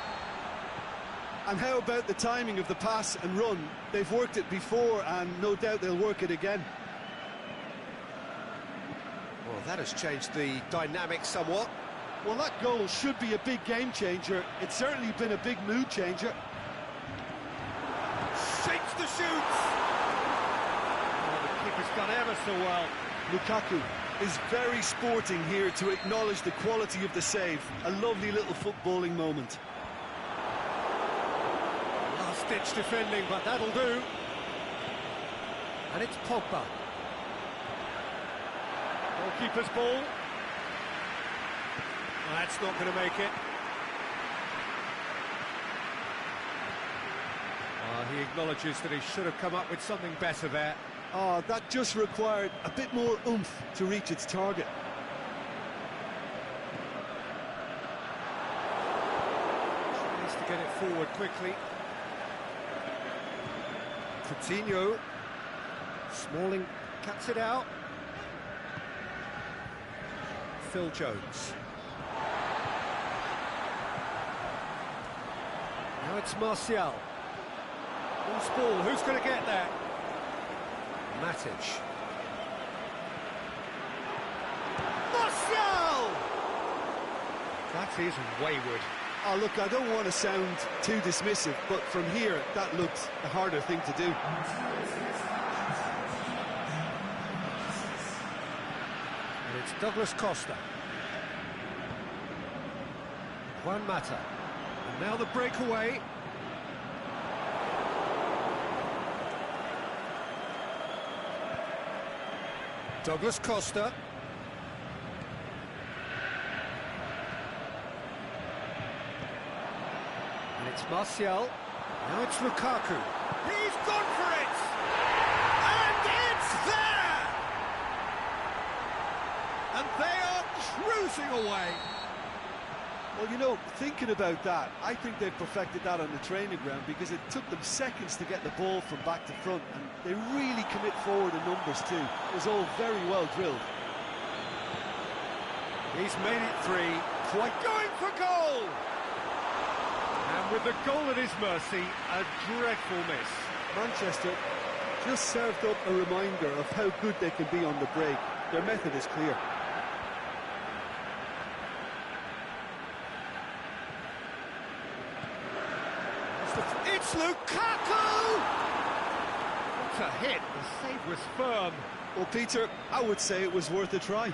Speaker 2: And how about the timing of the pass and run? They've worked it before, and no doubt they'll work it again.
Speaker 1: Well, that has changed the dynamic somewhat.
Speaker 2: Well, that goal should be a big game changer. It's certainly been a big mood changer.
Speaker 1: Shapes the shoots! Oh, the keeper's done ever so well.
Speaker 2: Lukaku is very sporting here to acknowledge the quality of the save. A lovely little footballing moment.
Speaker 1: Last-ditch defending, but that'll do. And it's Pogba. Goalkeeper's ball. Well, that's not going to make it. He acknowledges that he should have come up with something better there.
Speaker 2: Oh, that just required a bit more oomph to reach its target.
Speaker 1: Tries to get it forward quickly. Coutinho. Smalling cuts it out. Phil Jones. Now it's Martial. Loose ball, who's going to get there? Matic. Martial! That is wayward.
Speaker 2: Oh, look, I don't want to sound too dismissive, but from here, that looked a harder thing to do.
Speaker 1: And it's Douglas Costa. Juan Mata. And now the breakaway. Douglas Costa. And it's Martial. Now it's Lukaku. He's gone for it! And it's there! And they are cruising away.
Speaker 2: Well, you know, thinking about that, I think they've perfected that on the training ground because it took them seconds to get the ball from back to front, and they really commit forward in numbers too. It was all very well drilled.
Speaker 1: He's made it 3, quite going for goal! And with the goal at his mercy, a dreadful miss.
Speaker 2: Manchester just served up a reminder of how good they can be on the break. Their method is clear.
Speaker 1: It's Lukaku! What a hit, the save was firm.
Speaker 2: Well, Peter, I would say it was worth a try.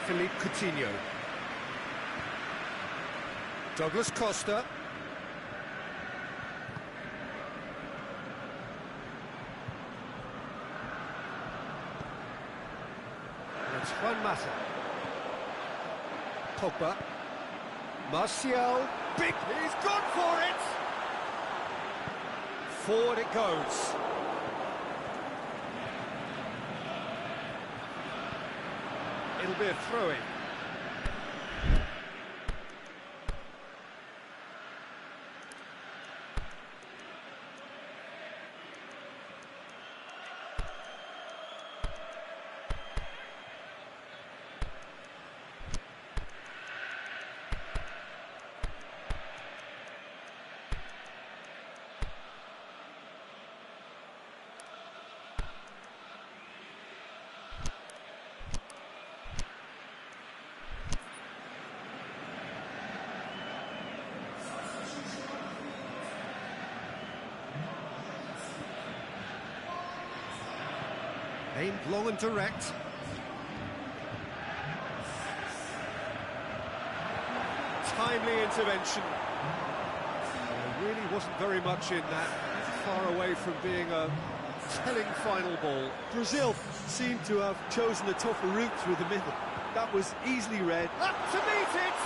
Speaker 1: Philippe Coutinho. Douglas Costa. It's Tuan Mata. Pogba. Martial. Big, he's gone for it! Forward it goes. It'll be a throw-in. Aimed long and direct. Timely intervention. There really wasn't very much in that. Far away from being a telling final ball.
Speaker 2: Brazil seemed to have chosen a tougher route through the middle. That was easily read.
Speaker 1: Up to meet it!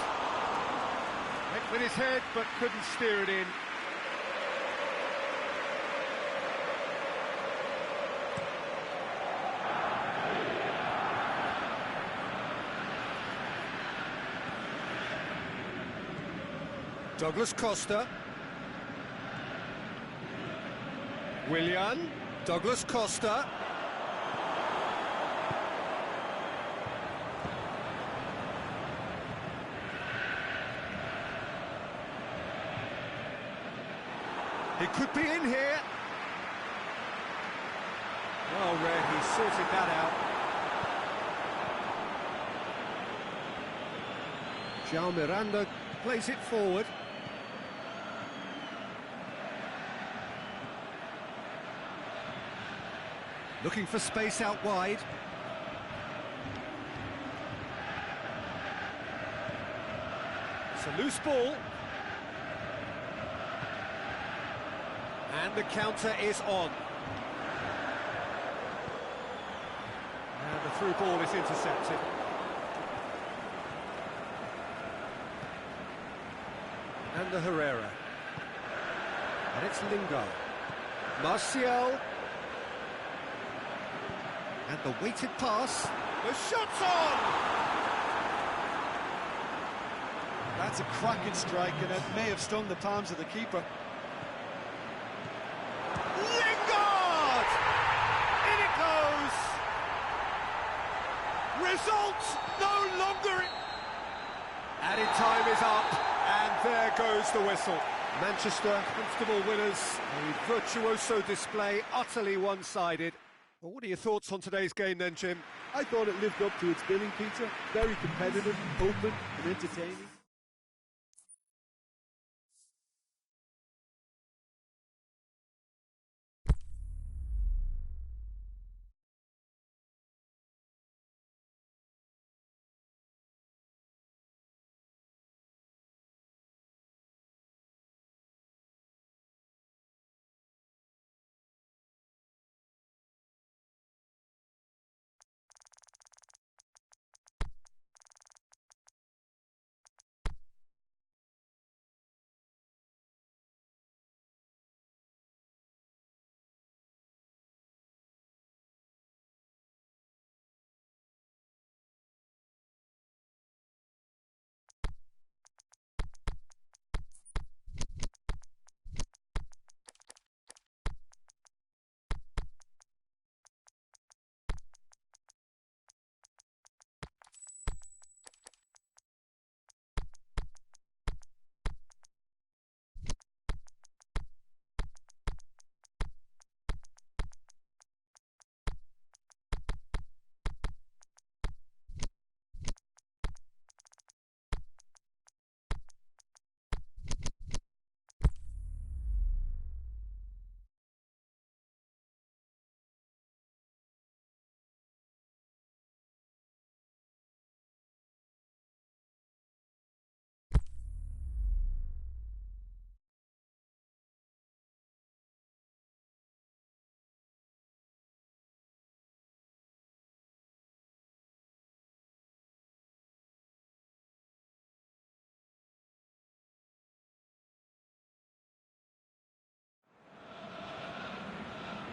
Speaker 1: Went with his head, but couldn't steer it in. Douglas Costa. Willian. Douglas Costa. He could be in here. Well read, he sorted that out. João Miranda plays it forward. Looking for space out wide. It's a loose ball. And the counter is on. And the through ball is intercepted. And the Herrera. And it's Lingard. Martial. And the weighted pass. The shot's on!
Speaker 2: That's a cracking strike, and it may have stung the palms of the keeper.
Speaker 1: Lingard! In it goes! Result no longer... Added time is up, and there goes the whistle. Manchester, comfortable winners. A virtuoso display, utterly one-sided. Well, what are your thoughts on today's game then, Jim?
Speaker 2: I thought it lived up to its billing, Peter. Very competitive, open and entertaining.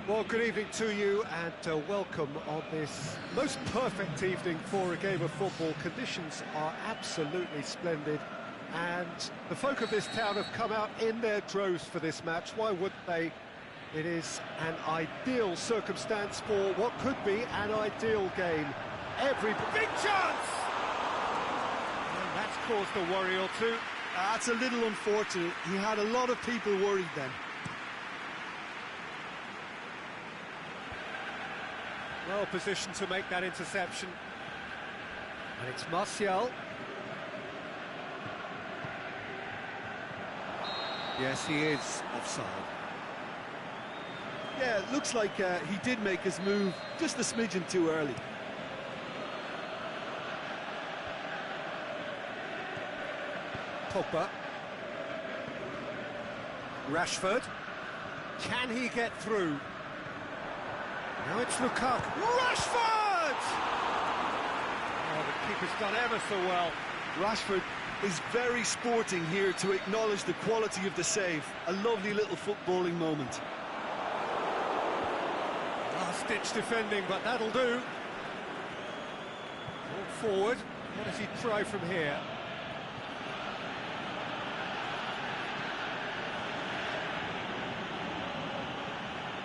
Speaker 1: Well, good evening to you and welcome on this most perfect evening for a game of football. Conditions are absolutely splendid and the folk of this town have come out in their droves for this match. Why wouldn't they? It is an ideal circumstance for what could be an ideal game. Every big chance! And that's caused a worry or two.
Speaker 2: That's a little unfortunate. He had a lot of people worried then.
Speaker 1: Well positioned to make that interception. And it's Martial. Yes, he is offside.
Speaker 2: Yeah, it looks like he did make his move just a smidgen too early.
Speaker 1: Pogba. Rashford. Can he get through? Now it's Lukaku. Rashford! Oh, the keeper's done ever so well.
Speaker 2: Rashford is very sporting here to acknowledge the quality of the save. A lovely little footballing moment.
Speaker 1: Last-ditch defending, but that'll do. Walk forward. What does he try from here?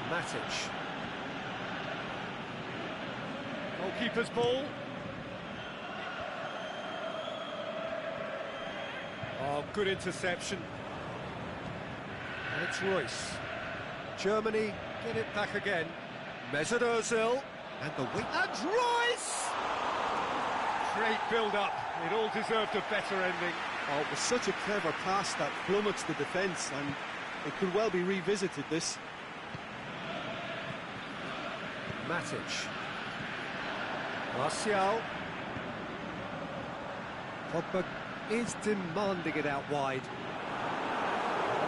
Speaker 1: Matic. Goalkeeper's ball. Oh, good interception. And it's Royce. Germany get it back again. Mesut Ozil and the wing. And Royce! Great build-up. It all deserved a better ending.
Speaker 2: Oh, it was such a clever pass that flummoxed the defence, and it could well be revisited, this.
Speaker 1: Matic. Martial. Pogba is demanding it out wide.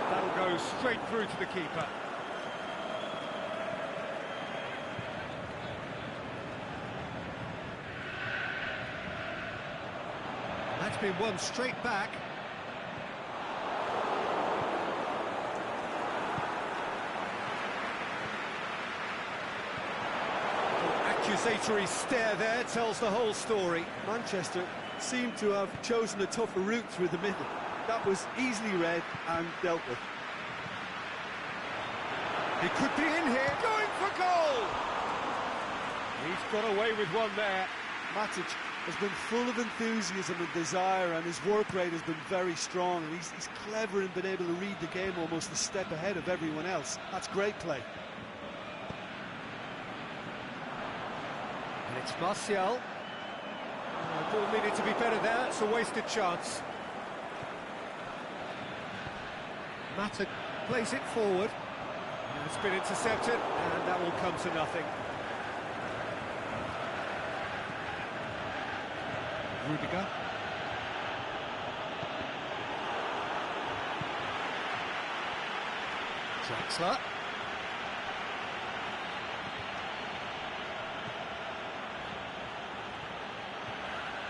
Speaker 1: That'll go straight through to the keeper. That's been won straight back. Accusatory stare there tells the whole story.
Speaker 2: Manchester seemed to have chosen a tougher route through the middle. That was easily read and dealt with.
Speaker 1: He could be in here, going for goal! He's got away with one there.
Speaker 2: Matic has been full of enthusiasm and desire, and his work rate has been very strong, and he's clever in being able to read the game almost a step ahead of everyone else. That's great play.
Speaker 1: And it's Martial. Ball needed to be better there, it's a wasted chance. Matic plays it forward. And it's been intercepted, and that will come to nothing. Rudiger. Draxler.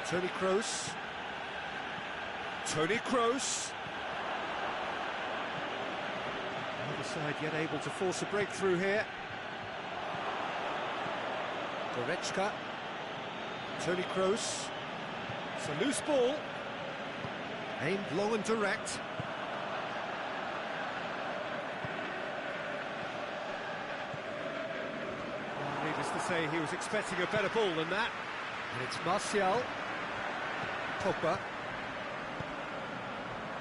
Speaker 1: Toni Kroos. Toni Kroos. The other side yet able to force a breakthrough here. Goretzka. Toni Kroos. It's a loose ball. Aimed long and direct. Well, needless to say, he was expecting a better ball than that. And it's Martial. Pogba.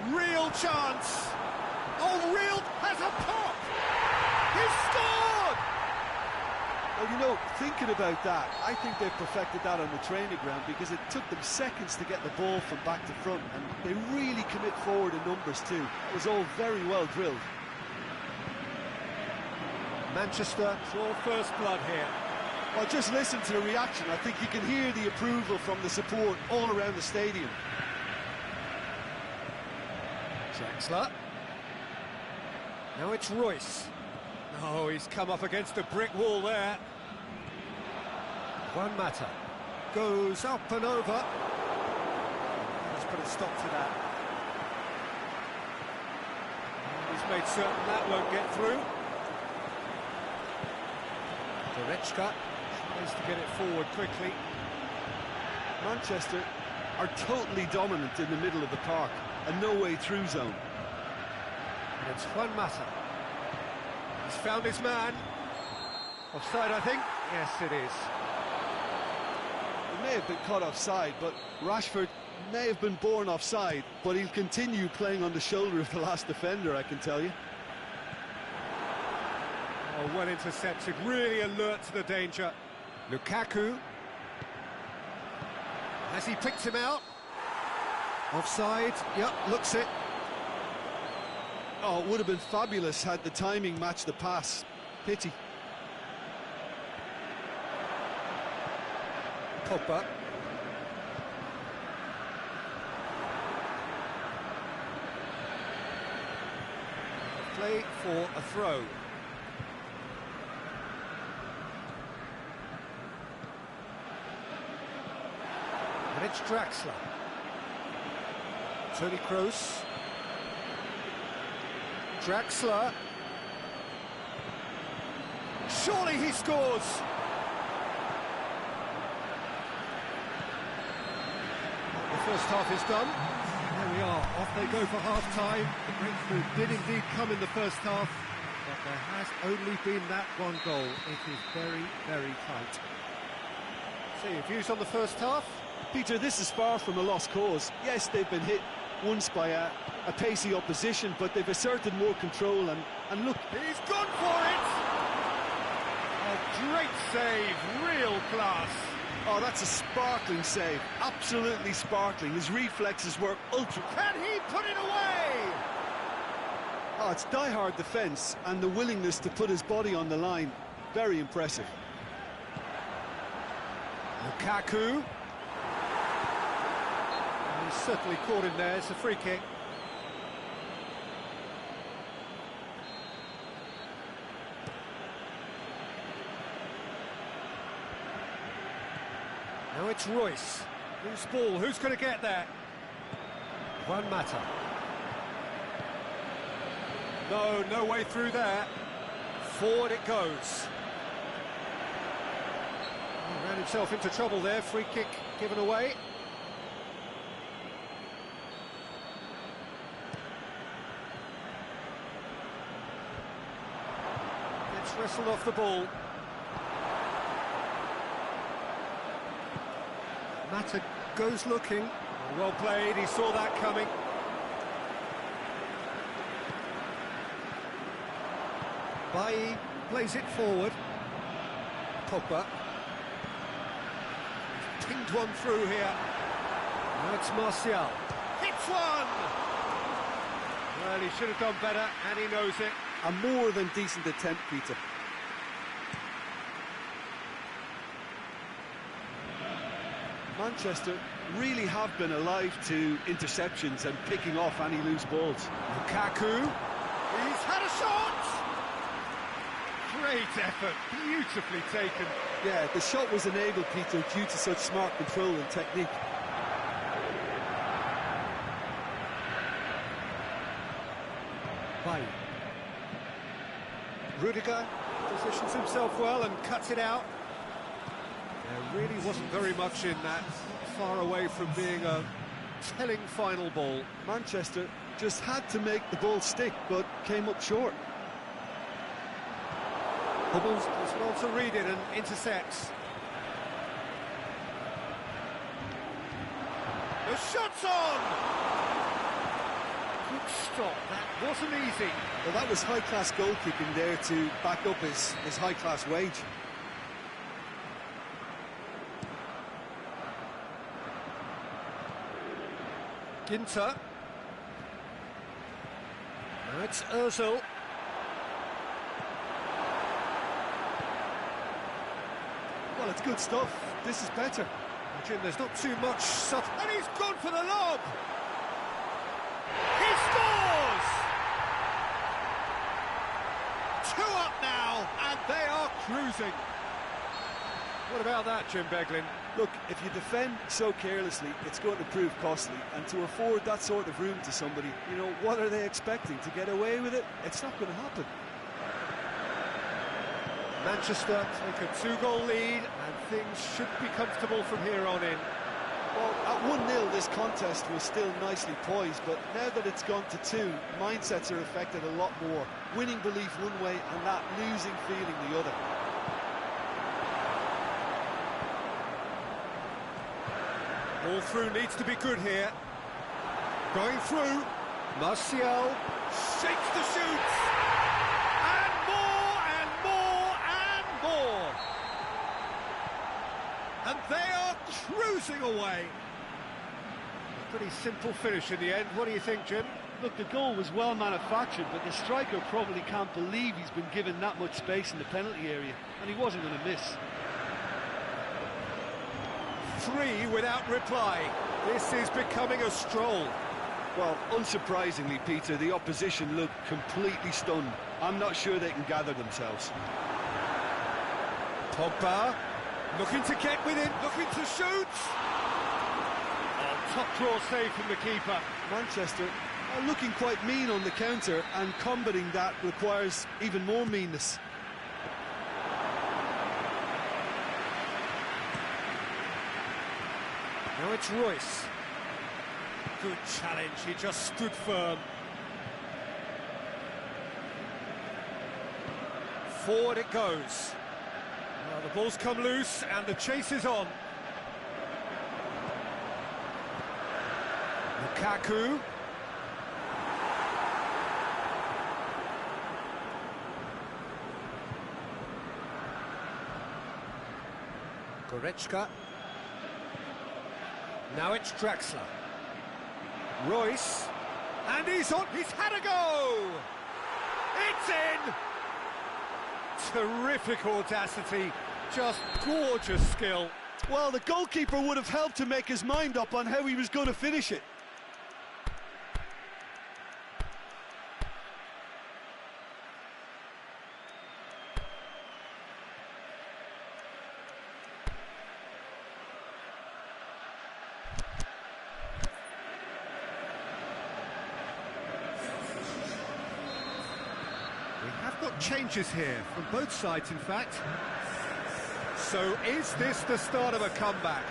Speaker 1: Real chance! Oh, real has a pop! He scored!
Speaker 2: Well, you know, thinking about that, I think they've perfected that on the training ground, because it took them seconds to get the ball from back to front, and they really commit forward in numbers too. It was all very well drilled.
Speaker 1: Manchester draw first blood here.
Speaker 2: Well, just listen to the reaction. I think you can hear the approval from the support all around the stadium.
Speaker 1: Draxler. Now it's Royce. Oh, he's come up against a brick wall there. Juan Mata goes up and over. Let's put a stop to that. And he's made certain that won't get through. Goretzka tries to get it forward quickly.
Speaker 2: Manchester are totally dominant in the middle of the park, a no-way through zone.
Speaker 1: And it's Juan Mata. He's found his man. Offside, I think. Yes, it is.
Speaker 2: It may have been caught offside, but Rashford may have been born offside, but he'll continue playing on the shoulder of the last defender, I can tell you.
Speaker 1: Oh, well intercepted, really alert to the danger. Lukaku. Has he picked him out? Offside, yep, looks it.
Speaker 2: Oh, it would have been fabulous had the timing matched the pass. Pity.
Speaker 1: Pogba. Play for a throw. And it's Draxler. Toni Kroos. Draxler. Surely he scores! The first half is done. There we are, off they go for half-time. The breakthrough did indeed come in the first half, but there has only been that one goal. It is very, very tight. So your views on the first half?
Speaker 2: Peter, this is far from a lost cause. Yes, they've been hit once by a pacey opposition, but they've asserted more control, and look...
Speaker 1: He's gone for it! A great save, real class.
Speaker 2: Oh, that's a sparkling save, absolutely sparkling. His reflexes were ultra...
Speaker 1: Can he put it away?
Speaker 2: Oh, it's die-hard defence, and the willingness to put his body on the line. Very impressive.
Speaker 1: Lukaku. He's certainly caught him there, it's a free kick. Now it's Royce. Loose ball, who's going to get there? Juan Mata. No way through there. Forward it goes. He ran himself into trouble there, free kick given away. Gets wrestled off the ball. Mata goes looking. Well played, he saw that coming. Bailly plays it forward. Pogba. Pinged one through here. Now it's Martial. Hits one! Well, he should have done better, and he knows it.
Speaker 2: A more than decent attempt, Peter. Manchester really have been alive to interceptions and picking off any loose balls.
Speaker 1: Lukaku. He's had a shot! Great effort, beautifully taken.
Speaker 2: Yeah, the shot was enabled, Peter, due to such smart control and technique.
Speaker 1: Bailly. Rudiger positions himself well and cuts it out. There really wasn't very much in that, far away from being a telling final ball.
Speaker 2: Manchester just had to make the ball stick, but came up short.
Speaker 1: Hubbles does well to read it and intercepts. The shot's on! Good stop, that wasn't easy.
Speaker 2: Well, that was high-class goalkeeping there to back up his high-class wage.
Speaker 1: Ginter. Now it's Ozil.
Speaker 2: Well, it's good stuff. This is better.
Speaker 1: Jim, there's not too much stuff. And he's gone for the lob! He scores! 2 up now, and they are cruising. What about that, Jim Beglin?
Speaker 2: Look, if you defend so carelessly, it's going to prove costly. And to afford that sort of room to somebody, you know, what are they expecting? To get away with it? It's not going to happen.
Speaker 1: Manchester take a two-goal lead, and things should be comfortable from here on in.
Speaker 2: Well, at 1-0 this contest was still nicely poised, but now that it's gone to 2, mindsets are affected a lot more. Winning belief one way and that losing feeling the other.
Speaker 1: All through needs to be good here. Going through, Martial shakes the shoots, and more and more and more. And they are cruising away. A pretty simple finish in the end. What do you think, Jim?
Speaker 2: Look, the goal was well manufactured, but the striker probably can't believe he's been given that much space in the penalty area, and he wasn't going to miss.
Speaker 1: 3 without reply. This is becoming a stroll.
Speaker 2: Well, unsurprisingly, Peter, the opposition look completely stunned. I'm not sure they can gather themselves.
Speaker 1: Pogba looking to get within, looking to shoot. Oh, top draw save from the keeper.
Speaker 2: Manchester are looking quite mean on the counter, and combating that requires even more meanness.
Speaker 1: Now it's Royce. Good challenge, he just stood firm. Forward it goes. Well, the ball's come loose and the chase is on. Lukaku. Goretzka. Now it's Draxler. Royce, and he's had a go! It's in! Terrific audacity, just gorgeous skill.
Speaker 2: Well, the goalkeeper would have helped to make his mind up on how he was going to finish it.
Speaker 1: We have got changes here, from both sides in fact. So is this the start of a comeback?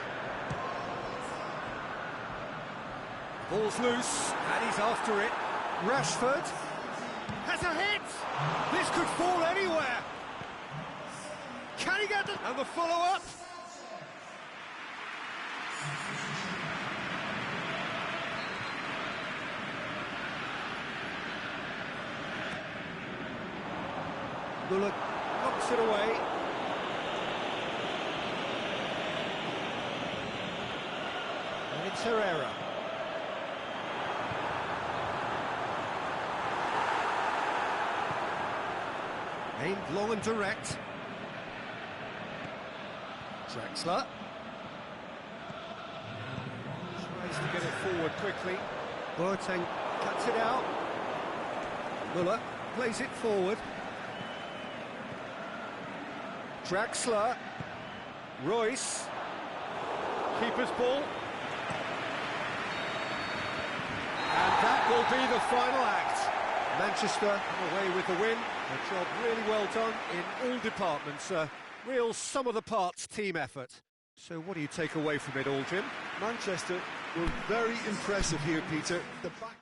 Speaker 1: Ball's loose, and he's after it. Rashford has a hit! This could fall anywhere! Can he get it? And the follow-up? Bullock knocks it away. And it's Herrera. Aimed long and direct. Draxler. Tries to get it forward quickly. Boateng cuts it out. Muller plays it forward. Draxler, Royce, keeper's ball, and that will be the final act. Manchester away with the win, a job really well done in all departments, a real sum-of-the-parts team effort. So what do you take away from it all, Jim?
Speaker 2: Manchester were very impressive here, Peter. The back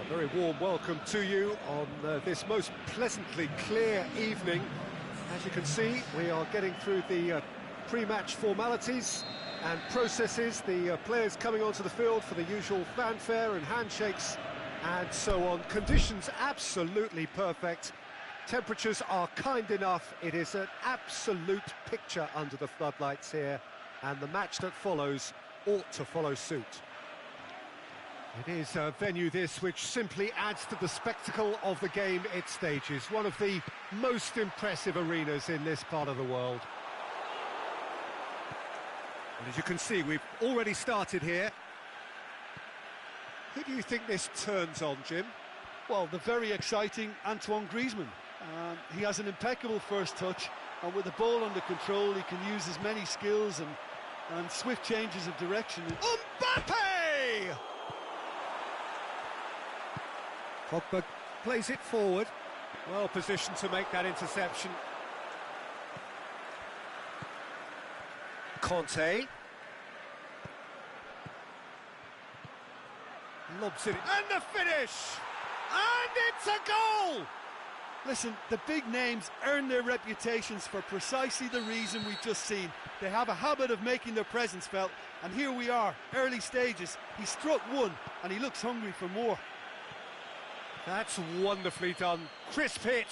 Speaker 1: A very warm welcome to you on this most pleasantly clear evening. As you can see, we are getting through the pre-match formalities and processes, the players coming onto the field for the usual fanfare and handshakes and so on. Conditions absolutely perfect. Temperatures are kind enough. It is an absolute picture under the floodlights here, and the match that follows ought to follow suit. It is a venue this which simply adds to the spectacle of the game it stages. One of the most impressive arenas in this part of the world. And as you can see, we've already started here. Who do you think this turns on, Jim?
Speaker 2: Well, the very exciting Tuan. He has an impeccable first touch, and with the ball under control, he can use his many skills and swift changes of direction.
Speaker 1: Mbappe! Pogba plays it forward. Well positioned to make that interception. Conte. Lobs it in. And the finish! And it's a goal!
Speaker 2: Listen, the big names earn their reputations for precisely the reason we've just seen. They have a habit of making their presence felt, and here we are, early stages. He struck one, and he looks hungry for more.
Speaker 1: That's wonderfully done. Crisp hit,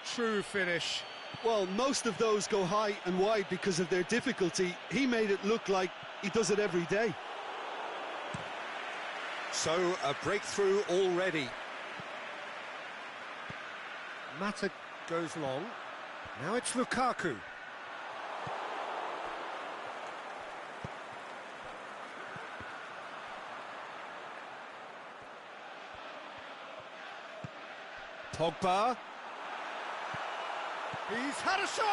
Speaker 1: true finish.
Speaker 2: Well, most of those go high and wide because of their difficulty. He made it look like he does it every day.
Speaker 1: So, a breakthrough already. Mata goes long. Now it's Lukaku. Pogba. He's had a shot!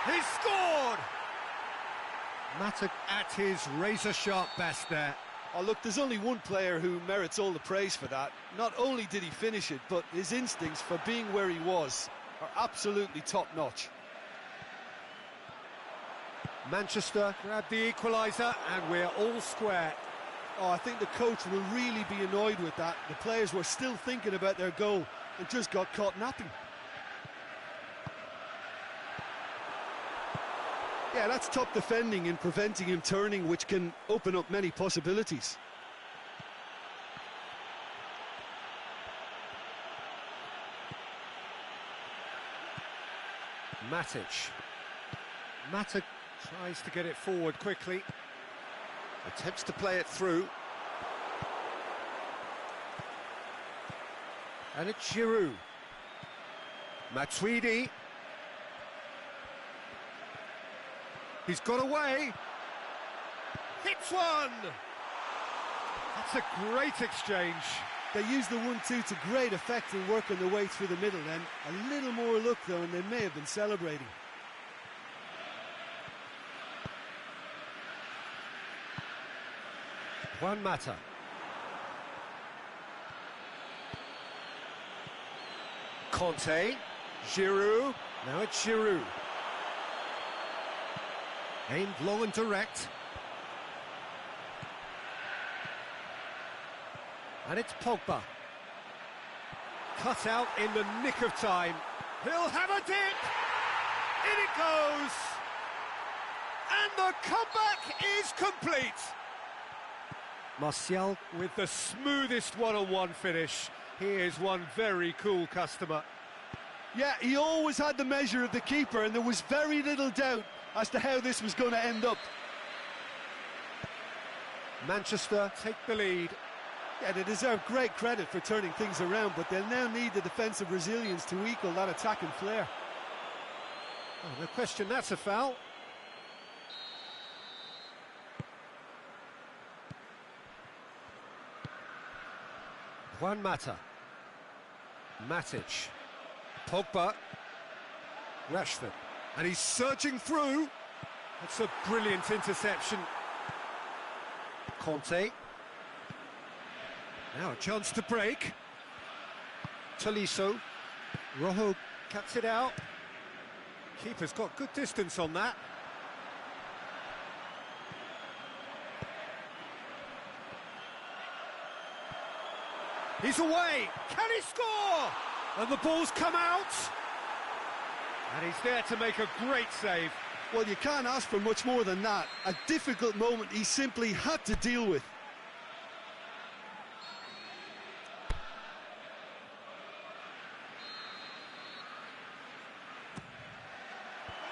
Speaker 1: He's scored! Mata at his razor-sharp best there.
Speaker 2: Oh, look, there's only one player who merits all the praise for that. Not only did he finish it, but his instincts for being where he was are absolutely top-notch.
Speaker 1: Manchester grabbed the equaliser, and we're all square.
Speaker 2: Oh, I think the coach will really be annoyed with that. The players were still thinking about their goal and just got caught napping. Yeah, that's top defending and preventing him turning, which can open up many possibilities.
Speaker 1: Matic. Mata tries to get it forward quickly. Attempts to play it through. And it's Giroud. Matuidi. He's got away. Hits one! That's a great exchange.
Speaker 2: They used the 1-2 to great effect in working their way through the middle then. A little more luck though, and they may have been celebrating.
Speaker 1: Juan Mata. Conte. Giroud. Now it's Giroud. Aimed long and direct. And it's Pogba. Cut out in the nick of time. He'll have a dip! In it goes! And the comeback is complete! Martial with the smoothest one-on-one finish. He is one very cool customer.
Speaker 2: Yeah, he always had the measure of the keeper, and there was very little doubt as to how this was going to end up.
Speaker 1: Manchester take the lead.
Speaker 2: Yeah, they deserve great credit for turning things around, but they'll now need the defensive resilience to equal that attacking flair.
Speaker 1: Oh, no question, that's a foul. Juan Mata. Matic. Pogba. Rashford. And he's surging through. That's a brilliant interception. Conte. Now a chance to break. Tolisso. Rojo cuts it out. Keeper's got good distance on that. He's away. Can he score? And the ball's come out. And he's there to make a great save.
Speaker 2: Well, you can't ask for much more than that. A difficult moment he simply had to deal with.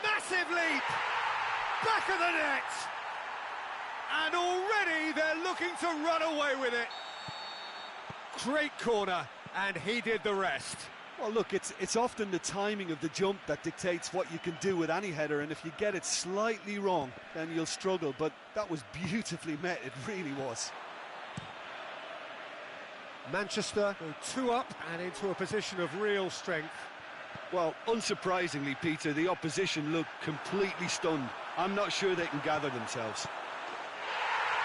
Speaker 1: Massive leap! Back of the net! And already they're looking to run away with it. Great corner, and he did the rest.
Speaker 2: Well, look, it's often the timing of the jump that dictates what you can do with any header, and if you get it slightly wrong, then you'll struggle. But that was beautifully met, it really was.
Speaker 1: Manchester go 2 up and into a position of real strength.
Speaker 3: Well, unsurprisingly, Peter, the opposition look completely stunned. I'm not sure they can gather themselves.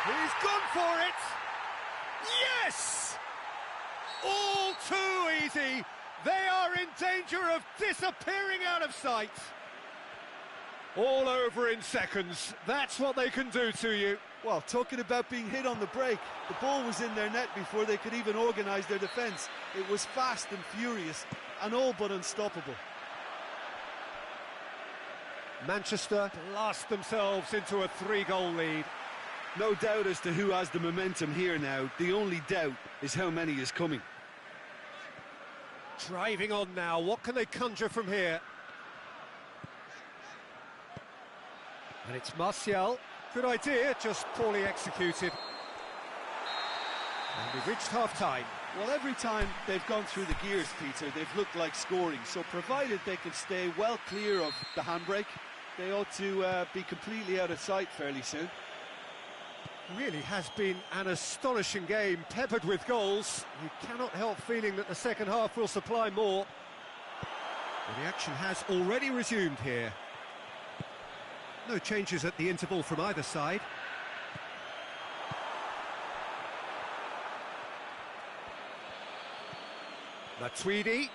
Speaker 1: He's gone for it! Yes! All too easy! They are in danger of disappearing out of sight. All over in seconds. That's what they can do to you.
Speaker 2: Well, talking about being hit on the break, the ball was in their net before they could even organise their defence. It was fast and furious and all but unstoppable.
Speaker 1: Manchester blast themselves into a 3-goal lead.
Speaker 3: No doubt as to who has the momentum here now. The only doubt is how many is coming.
Speaker 1: Driving on now, what can they conjure from here? And it's Martial. Good idea, just poorly executed. And we've reached half-time.
Speaker 2: Well, every time they've gone through the gears, Peter, they've looked like scoring. So provided they can stay well clear of the handbrake, they ought to be completely out of sight fairly soon.
Speaker 1: Really has been an astonishing game, peppered with goals. You cannot help feeling that the second half will supply more. Well, the action has already resumed here. No changes at the interval from either side. Matuidi.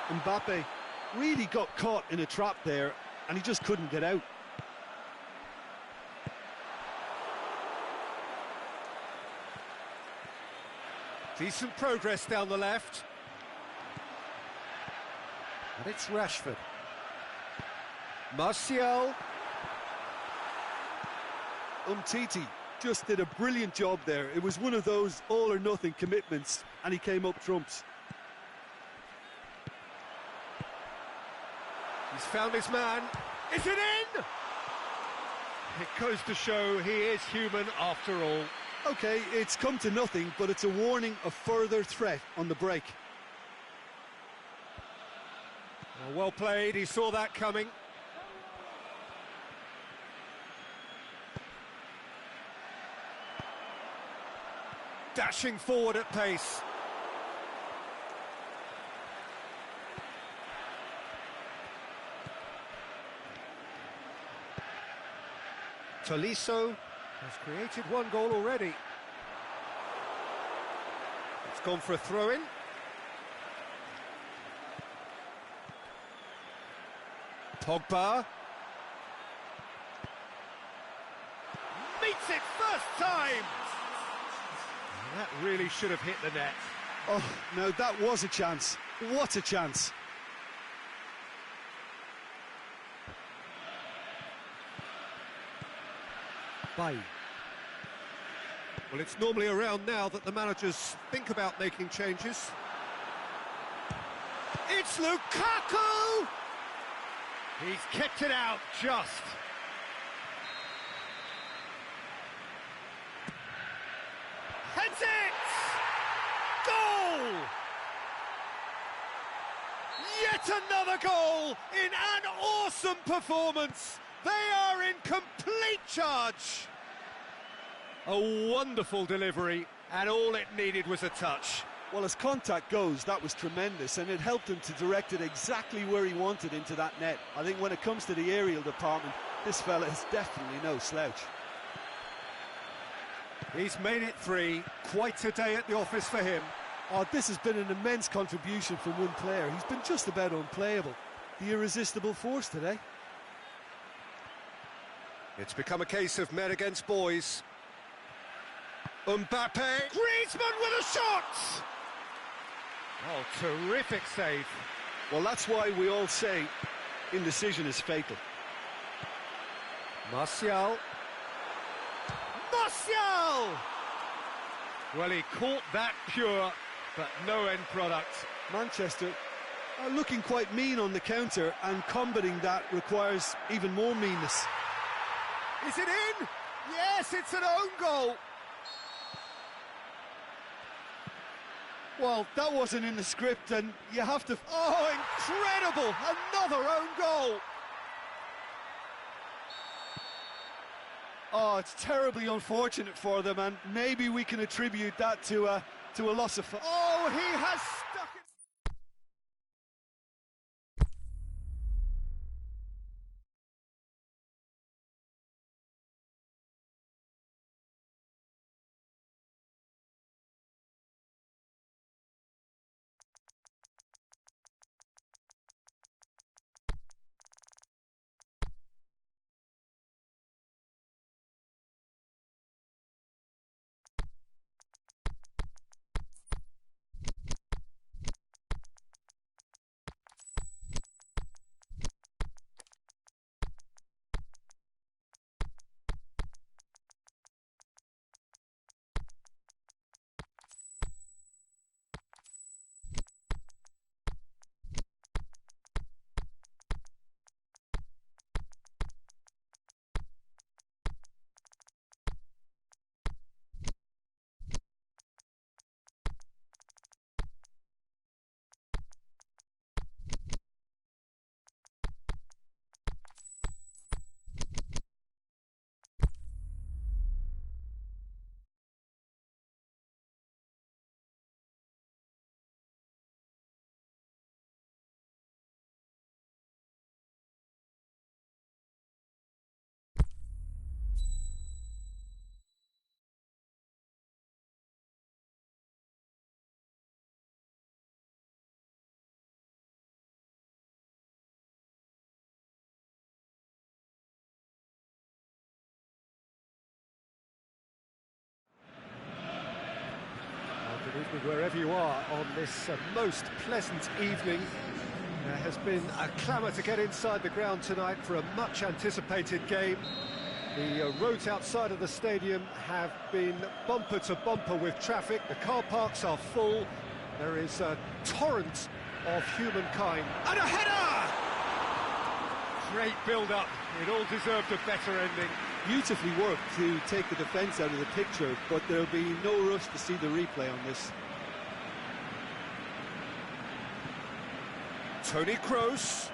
Speaker 2: Mbappe really got caught in a trap there and he just couldn't get out.
Speaker 1: Decent progress down the left. And it's Rashford. Martial.
Speaker 2: Umtiti just did a brilliant job there. It was one of those all-or-nothing commitments and he came up trumps.
Speaker 1: He's found his man. Is it in? It goes to show he is human after all.
Speaker 2: OK, it's come to nothing, but it's a warning of further threat on the break.
Speaker 1: Well played, he saw that coming. Dashing forward at pace. Tolisso has created one goal already. It's gone for a throw-in. Pogba. Meets it first time! And that really should have hit the net.
Speaker 2: Oh, no, that was a chance. What a chance.
Speaker 1: Well, it's normally around now that the managers think about making changes. It's Lukaku! He's kept it out just. Heads it! Goal! Yet another goal in an awesome performance. They are in complete charge. A wonderful delivery, and all it needed was a touch.
Speaker 2: Well, as contact goes, that was tremendous, and it helped him to direct it exactly where he wanted into that net. I think when it comes to the aerial department, this fella is definitely no slouch.
Speaker 1: He's made it 3, quite a day at the office for him.
Speaker 2: Oh, this has been an immense contribution from one player. He's been just about unplayable. The irresistible force today.
Speaker 1: It's become a case of men against boys. Mbappe! Griezmann with a shot! Oh, terrific save.
Speaker 3: Well, that's why we all say indecision is fatal.
Speaker 1: Martial. Martial! Well, he caught that pure, but no end product.
Speaker 2: Manchester are looking quite mean on the counter, and combating that requires even more meanness.
Speaker 1: Is it in? Yes, it's an own goal.
Speaker 2: Well, that wasn't in the script, and you have to...
Speaker 1: Oh, incredible! Another own goal!
Speaker 2: Oh, it's terribly unfortunate for them, and maybe we can attribute that to a loss of...
Speaker 1: Oh, he has stuck it! Good evening wherever you are on this most pleasant evening. There has been a clamour to get inside the ground tonight for a much anticipated game. The roads outside of the stadium have been bumper to bumper with traffic. The car parks are full. There is a torrent of humankind. And a header! Great build-up. It all deserved a better ending.
Speaker 2: Beautifully worked to take the defence out of the picture, but there'll be no rush to see the replay on this.
Speaker 1: Toni Kroos.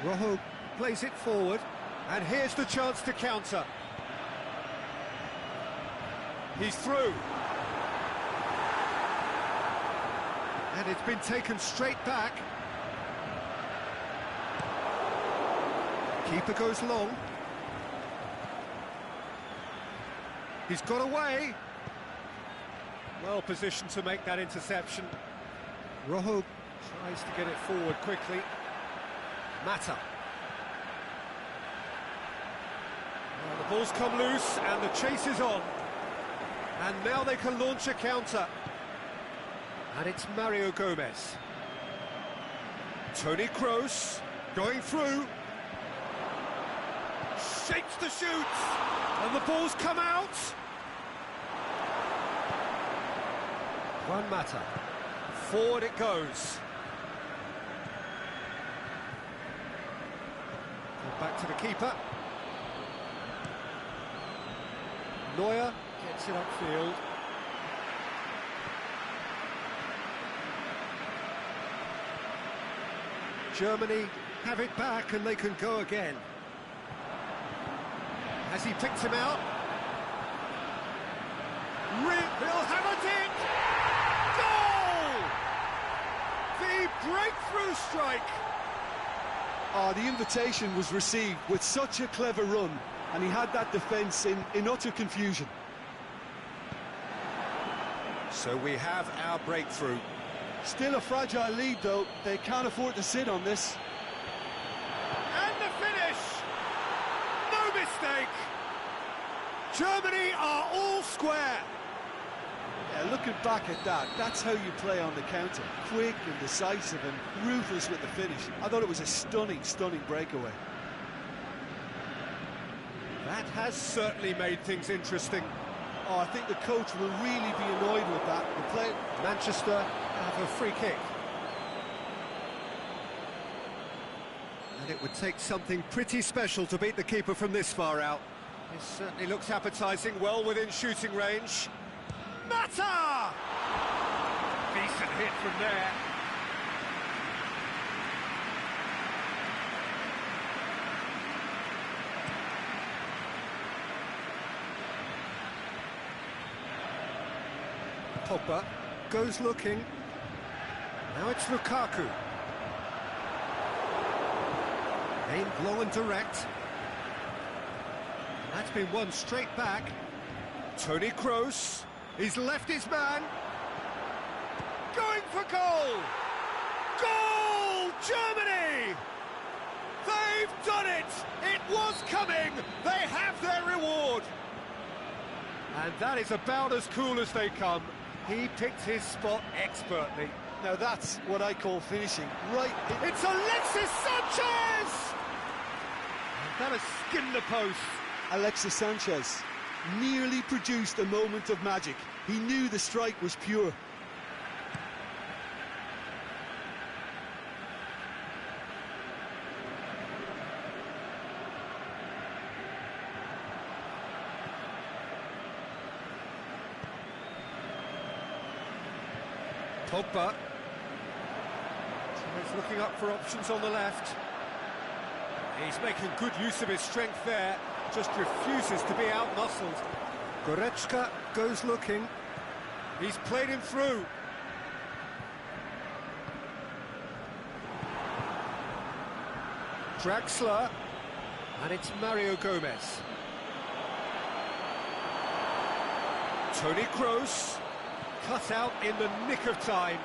Speaker 1: Rojo plays it forward, and here's the chance to counter. He's through. And it's been taken straight back. Keeper goes long. He's got away. Well positioned to make that interception. Rojo tries to get it forward quickly. Mata. Well, the ball's come loose and the chase is on. And now they can launch a counter. And it's Mario Gomez. Toni Kroos going through. Shapes the shoot, and the ball's come out. Juan Mata, forward it goes. Back to the keeper. Neuer gets it upfield. Germany have it back and they can go again. Has he picked him out? He'll hammer it! Goal! The breakthrough strike!
Speaker 2: Oh, the invitation was received with such a clever run, and he had that defence in utter confusion.
Speaker 1: So we have our breakthrough.
Speaker 2: Still a fragile lead, though. They can't afford to sit on this.
Speaker 1: And the finish! Germany are all square.
Speaker 2: Yeah, looking back at that, that's how you play on the counter. Quick and decisive and ruthless with the finish. I thought it was a stunning, stunning breakaway.
Speaker 1: That has certainly made things interesting.
Speaker 2: Oh, I think the coach will really be annoyed with that. The play.
Speaker 1: Manchester have a free kick. And it would take something pretty special to beat the keeper from this far out. This certainly looks appetising, well within shooting range. Mata! Decent hit from there. Pogba goes looking. Now it's Lukaku. Aimed low and direct. And that's been won straight back. Toni Kroos. He's left his man. Going for goal! Goal! Germany! They've done it! It was coming! They have their reward! And that is about as cool as they come. He picked his spot expertly.
Speaker 2: Now that's what I call finishing. Right.
Speaker 1: It's Alexis Sanchez! And that has skinned the post.
Speaker 2: Alexis Sanchez nearly produced a moment of magic. He knew the strike was pure.
Speaker 1: Pogba. He's looking up for options on the left. He's making good use of his strength there, just refuses to be out-muscled. Goretzka goes looking. He's played him through. Draxler, and it's Mario Gomez. Toni Kroos, cut out in the nick of time.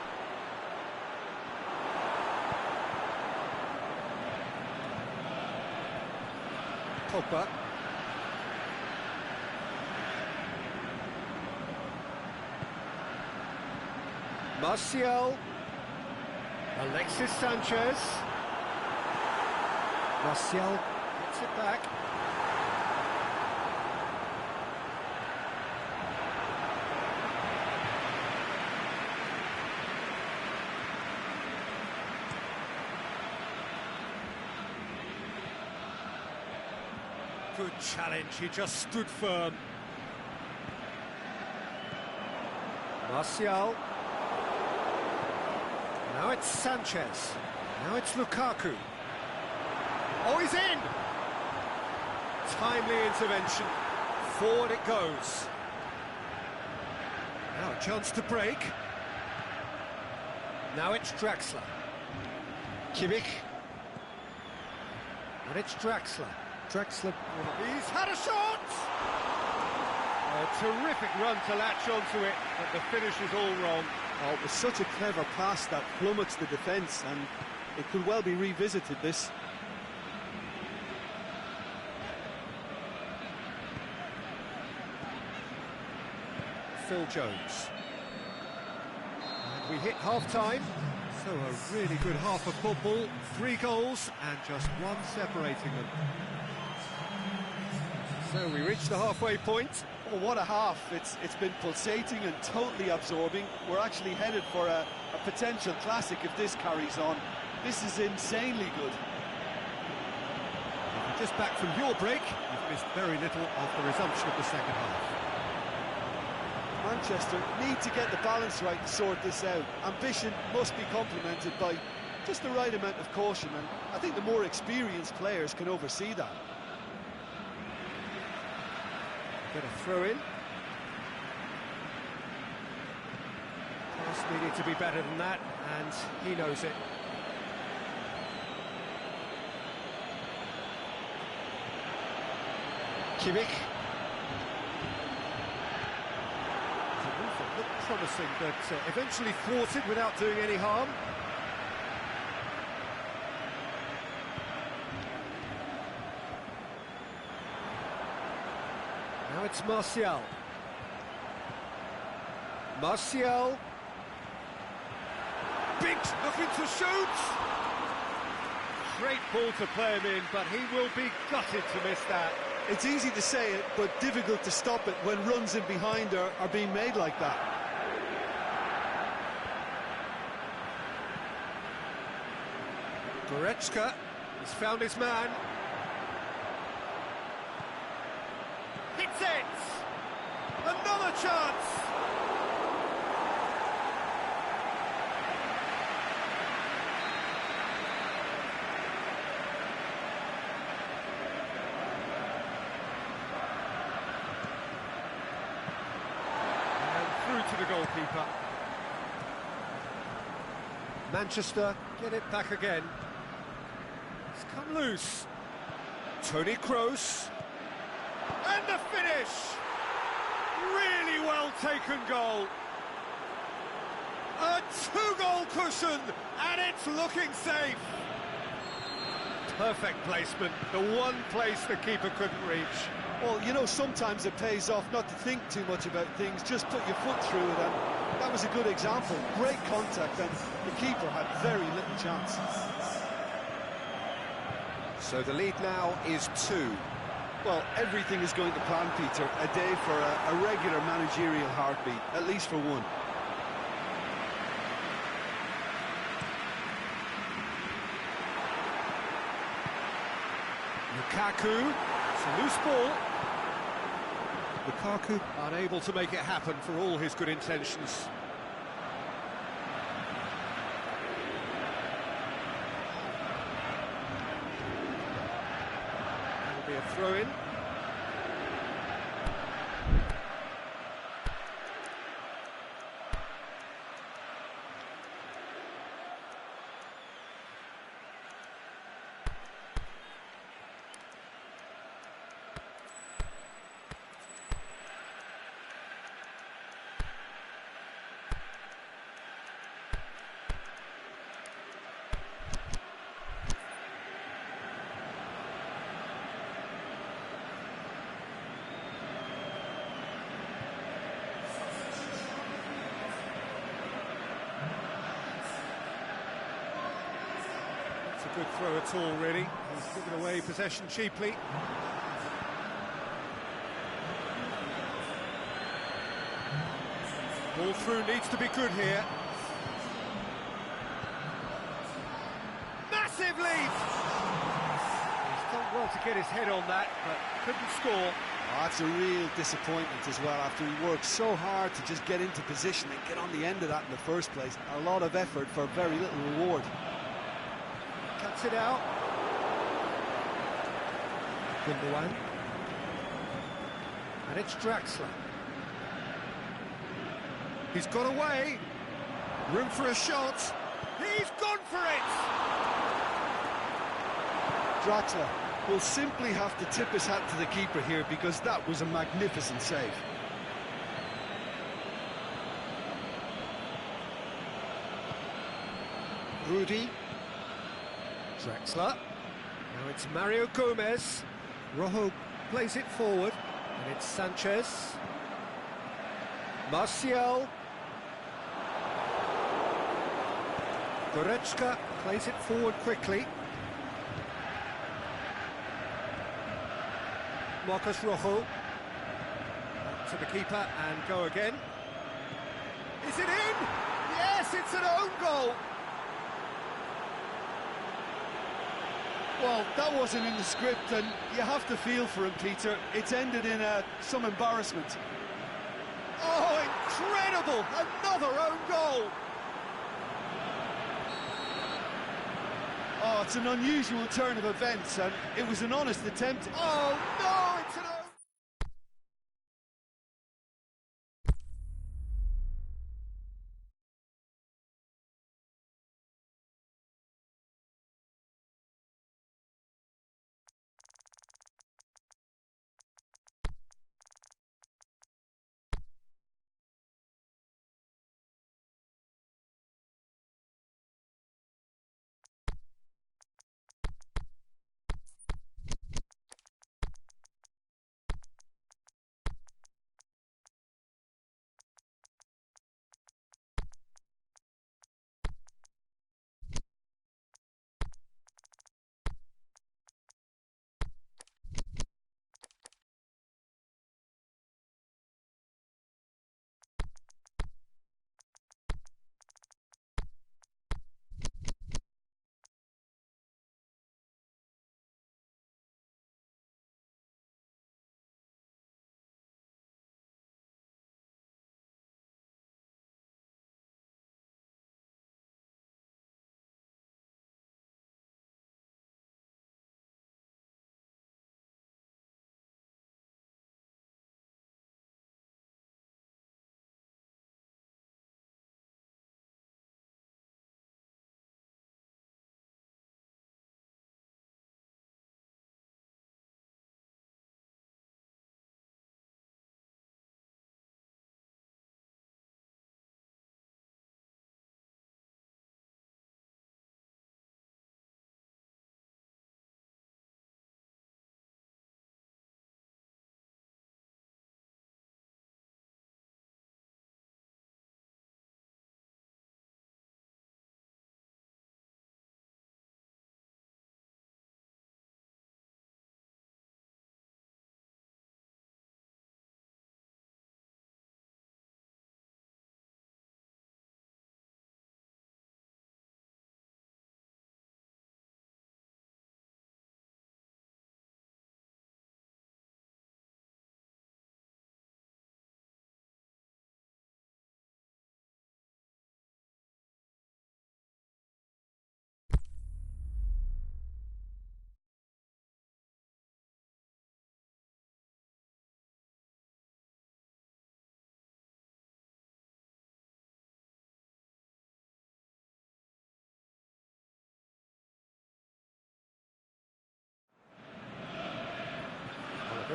Speaker 1: Pogba. Martial. Alexis Sanchez. Martial gets it back. Good challenge, he just stood firm. Martial. Now it's Sanchez. Now it's Lukaku. Oh, he's in! Timely intervention. Forward it goes. Now a chance to break. Now it's Draxler. Kimmich. And it's Draxler. Draxler. He's had a shot! A terrific run to latch onto it, but the finish is all wrong.
Speaker 2: Oh, it was such a clever pass that flummoxed the defence, and it could well be revisited, this.
Speaker 1: Phil Jones. And we hit half-time, so a really good half of football. 3 goals and just one separating them. So we reach the halfway point.
Speaker 2: Oh, what a half. It's been pulsating and totally absorbing. We're actually headed for a potential classic if this carries on. This is insanely good.
Speaker 1: If you're just back from your break, you've missed very little of the resumption of the second half.
Speaker 2: Manchester need to get the balance right and sort this out. Ambition must be complemented by just the right amount of caution, and I think the more experienced players can oversee that.
Speaker 1: Get a throw in. Pass needed to be better than that, and he knows it. Kimmich. The move that looked promising, but eventually thwarted without doing any harm. Now it's Martial. Martial. Big looking to shoot. Great ball to play him in, but he will be gutted to miss that.
Speaker 2: It's easy to say it, but difficult to stop it when runs in behind are being made like that.
Speaker 1: Goretzka has found his man. Hits it! Another chance! To the goalkeeper. Manchester get it back again. It's come loose. Toni Kroos. And the finish! Really well taken goal. A two-goal cushion, and it's looking safe. Perfect placement, the one place the keeper couldn't reach.
Speaker 2: Well, you know, sometimes it pays off not to think too much about things, just put your foot through it, and that was a good example. Great contact, and the keeper had very little chance.
Speaker 1: So the lead now is 2.
Speaker 3: Well, everything is going to plan, Peter. A day for a regular managerial heartbeat, at least for one.
Speaker 1: Lukaku, it's a loose ball. Lukaku unable to make it happen for all his good intentions. That'll be a throw-in. A good throw at all, really. He's given away possession cheaply. Ball through needs to be good here. Massive lead! He's done well to get his head on that, but couldn't score.
Speaker 2: Oh, that's a real disappointment as well, after he worked so hard to just get into position and get on the end of that in the first place. A lot of effort for very little reward.
Speaker 1: Cuts it out. Hung-DoLuong. And it's Draxler. He's got away. Room for a shot. He's gone for it!
Speaker 3: Draxler will simply have to tip his hat to the keeper here, because that was a magnificent save.
Speaker 1: Rudy. Draxler. Now it's Mario Gomez. Rojo plays it forward. And it's Sanchez. Martial. Goretzka plays it forward quickly. Marcos Rojo. Back to the keeper and go again. Is it in? Yes, it's an own goal.
Speaker 2: Well, that wasn't in the script, and you have to feel for him, Peter. It's ended in some embarrassment.
Speaker 1: Oh, incredible! Another own goal!
Speaker 2: Oh, it's an unusual turn of events, and it was an honest attempt.
Speaker 1: Oh, no, it's an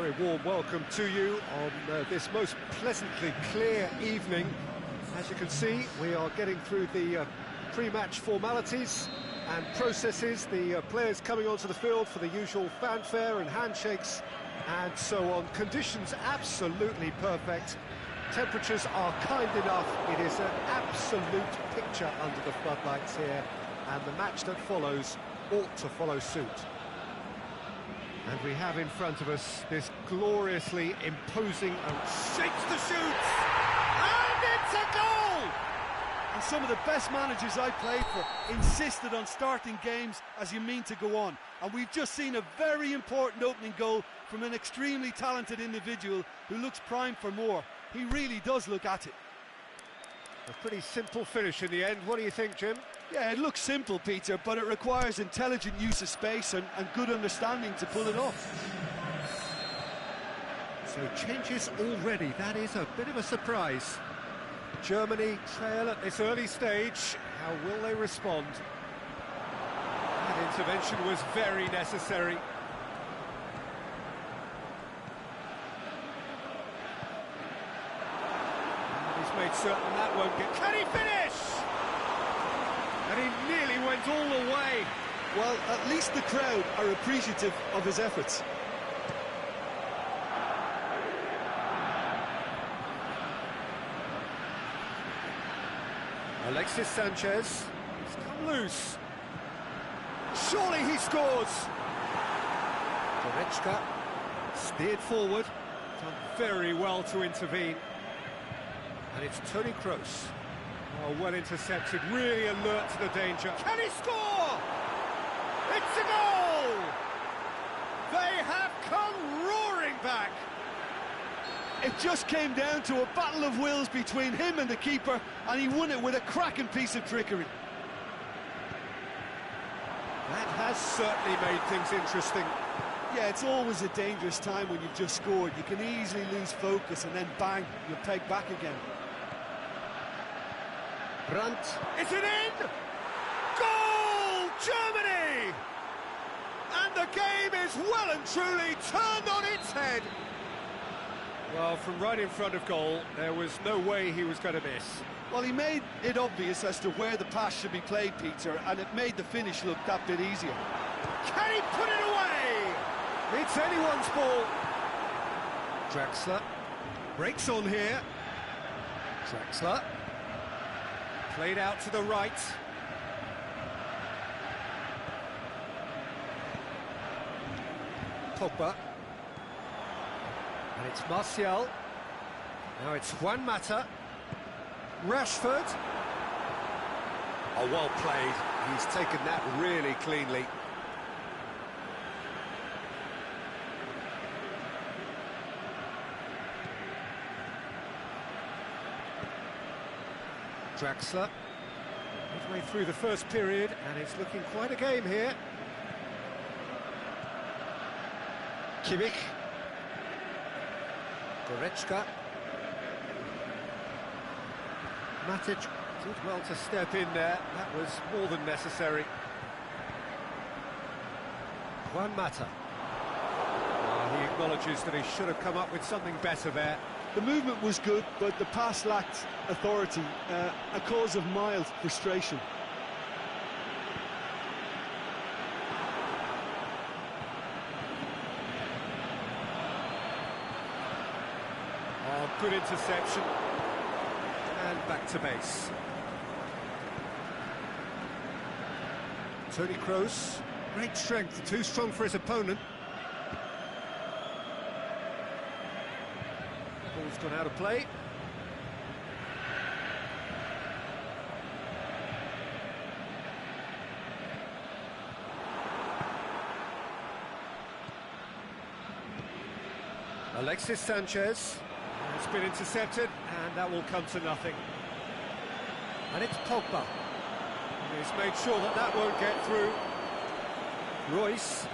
Speaker 1: very warm welcome to you on this most pleasantly clear evening. As you can see, we are getting through the pre-match formalities and processes, the players coming onto the field for the usual fanfare and handshakes and so on. Conditions absolutely perfect. Temperatures are kind enough. It is an absolute picture under the floodlights here, and the match that follows ought to follow suit. And we have in front of us this gloriously imposing and shakes the shoots, and it's a goal!
Speaker 2: And some of the best managers I played for insisted on starting games as you mean to go on. And we've just seen a very important opening goal from an extremely talented individual who looks primed for more. He really does look at it.
Speaker 1: A pretty simple finish in the end. What do you think, Jim?
Speaker 2: Yeah, it looks simple, Peter, but it requires intelligent use of space and good understanding to pull it off.
Speaker 1: So changes already. That is a bit of a surprise. Germany trail at this early stage. How will they respond? That intervention was very necessary. And he's made certain that won't get... Can he finish? And he nearly went all the way.
Speaker 2: Well, at least the crowd are appreciative of his efforts.
Speaker 1: Alexis Sanchez, he's come loose. Surely he scores! Goretzka steered forward, done very well to intervene. And it's Toni Kroos. Oh, well intercepted, really alert to the danger. Can he score? It's a goal! They have come roaring back.
Speaker 2: It just came down to a battle of wills between him and the keeper, and he won it with a cracking piece of trickery.
Speaker 1: That has certainly made things interesting.
Speaker 2: Yeah, it's always a dangerous time when you've just scored. You can easily lose focus and then bang, you're pegged back again.
Speaker 1: Brandt, is it in? Goal, Germany! And the game is well and truly turned on its head. Well, from right in front of goal, there was no way he was going to miss.
Speaker 2: Well, he made it obvious as to where the pass should be played, Peter, and it made the finish look that bit easier.
Speaker 1: Can he put it away? It's anyone's ball. Draxler breaks on here. Draxler played out to the right. Pogba. And it's Martial. Now it's Juan Mata. Rashford. Oh, well played. He's taken that really cleanly. Draxler. Midway through the first period, and it's looking quite a game here. Kimmich. Goretzka. Matic did well to step in there. That was more than necessary. Juan Mata. He acknowledges that he should have come up with something better there.
Speaker 2: The movement was good, but the pass lacked authority, a cause of mild frustration.
Speaker 1: Oh, good interception. And back to base. Toni Kroos, great strength, too strong for his opponent. Ball's gone out of play. Alexis Sanchez. It's been intercepted, and that will come to nothing. And it's Pogba. He's made sure that that won't get through. Royce.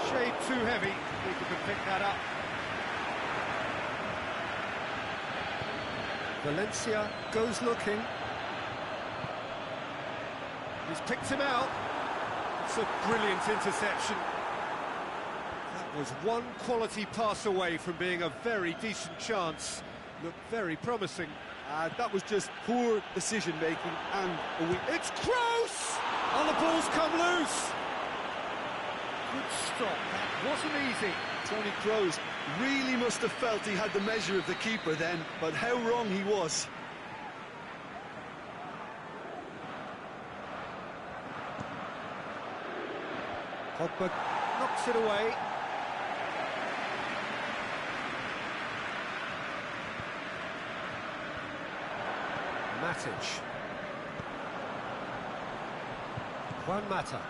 Speaker 1: Shade too heavy. Keeper can pick that up. Valencia goes looking. He's picked him out. It's a brilliant interception. Was one quality pass away from being a very decent chance. Looked very promising.
Speaker 2: That was just poor decision-making and a weak...
Speaker 1: It's Kroos! And the ball's come loose! Good stop, that wasn't easy.
Speaker 2: Tony Kroos really must have felt he had the measure of the keeper then, but how wrong he was.
Speaker 1: Pogba knocks it away. Matic. Juan Mata.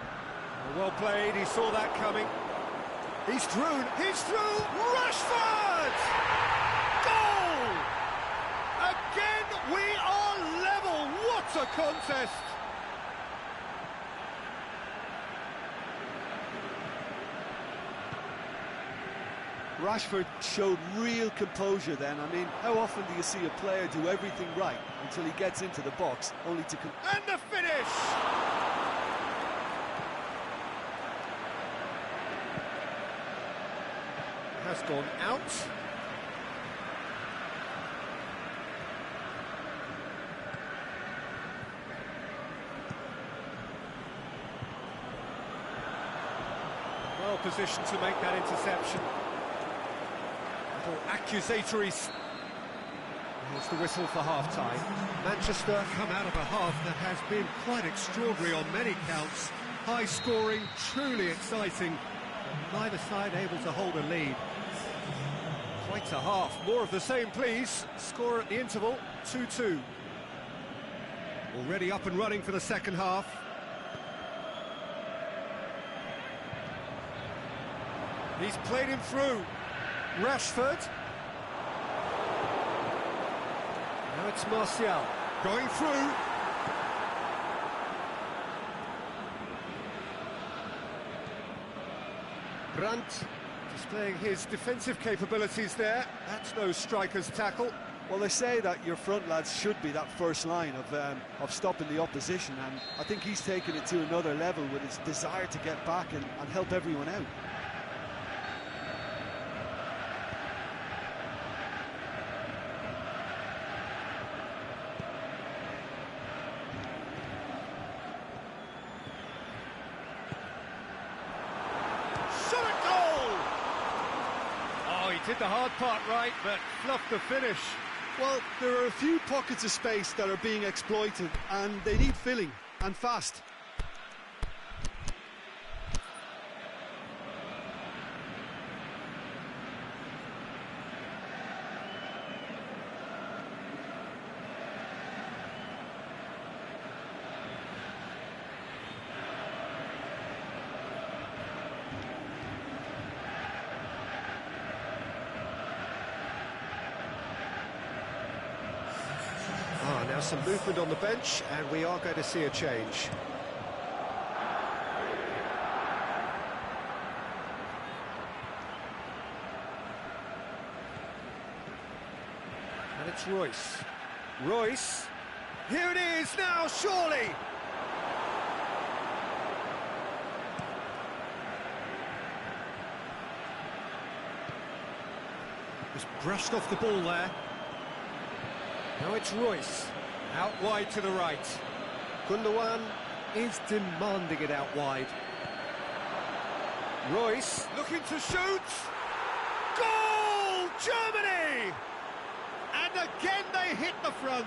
Speaker 1: Well played, he saw that coming. He's through, Rashford! Goal! Again, we are level, what a contest!
Speaker 2: Rashford showed real composure then. I mean, how often do you see a player do everything right until he gets into the box, only to...
Speaker 1: And the finish! Has gone out. Well positioned to make that interception. Little accusatory. Here's the whistle for half-time. Manchester come out of a half that has been quite extraordinary on many counts. High scoring, truly exciting. Neither side able to hold a lead. Quite a half. More of the same, please. Score at the interval, 2-2. Already up and running for the second half. He's played him through. Rashford. Now it's Martial. Going through. Brandt displaying his defensive capabilities there. That's no striker's tackle.
Speaker 2: Well, they say that your front lads should be that first line of stopping the opposition, and I think he's taken it to another level with his desire to get back and help everyone out.
Speaker 1: Did the hard part right, but fluffed the finish.
Speaker 2: Well, there are a few pockets of space that are being exploited, and they need filling, and fast.
Speaker 1: Now some movement on the bench, and we are going to see a change. And it's Royce. Royce. Here it is now, surely! Just brushed off the ball there. Now it's Royce. Out wide to the right. Hung-DoLuong is demanding it out wide. Royce looking to shoot. Goal! Germany! And again they hit the front.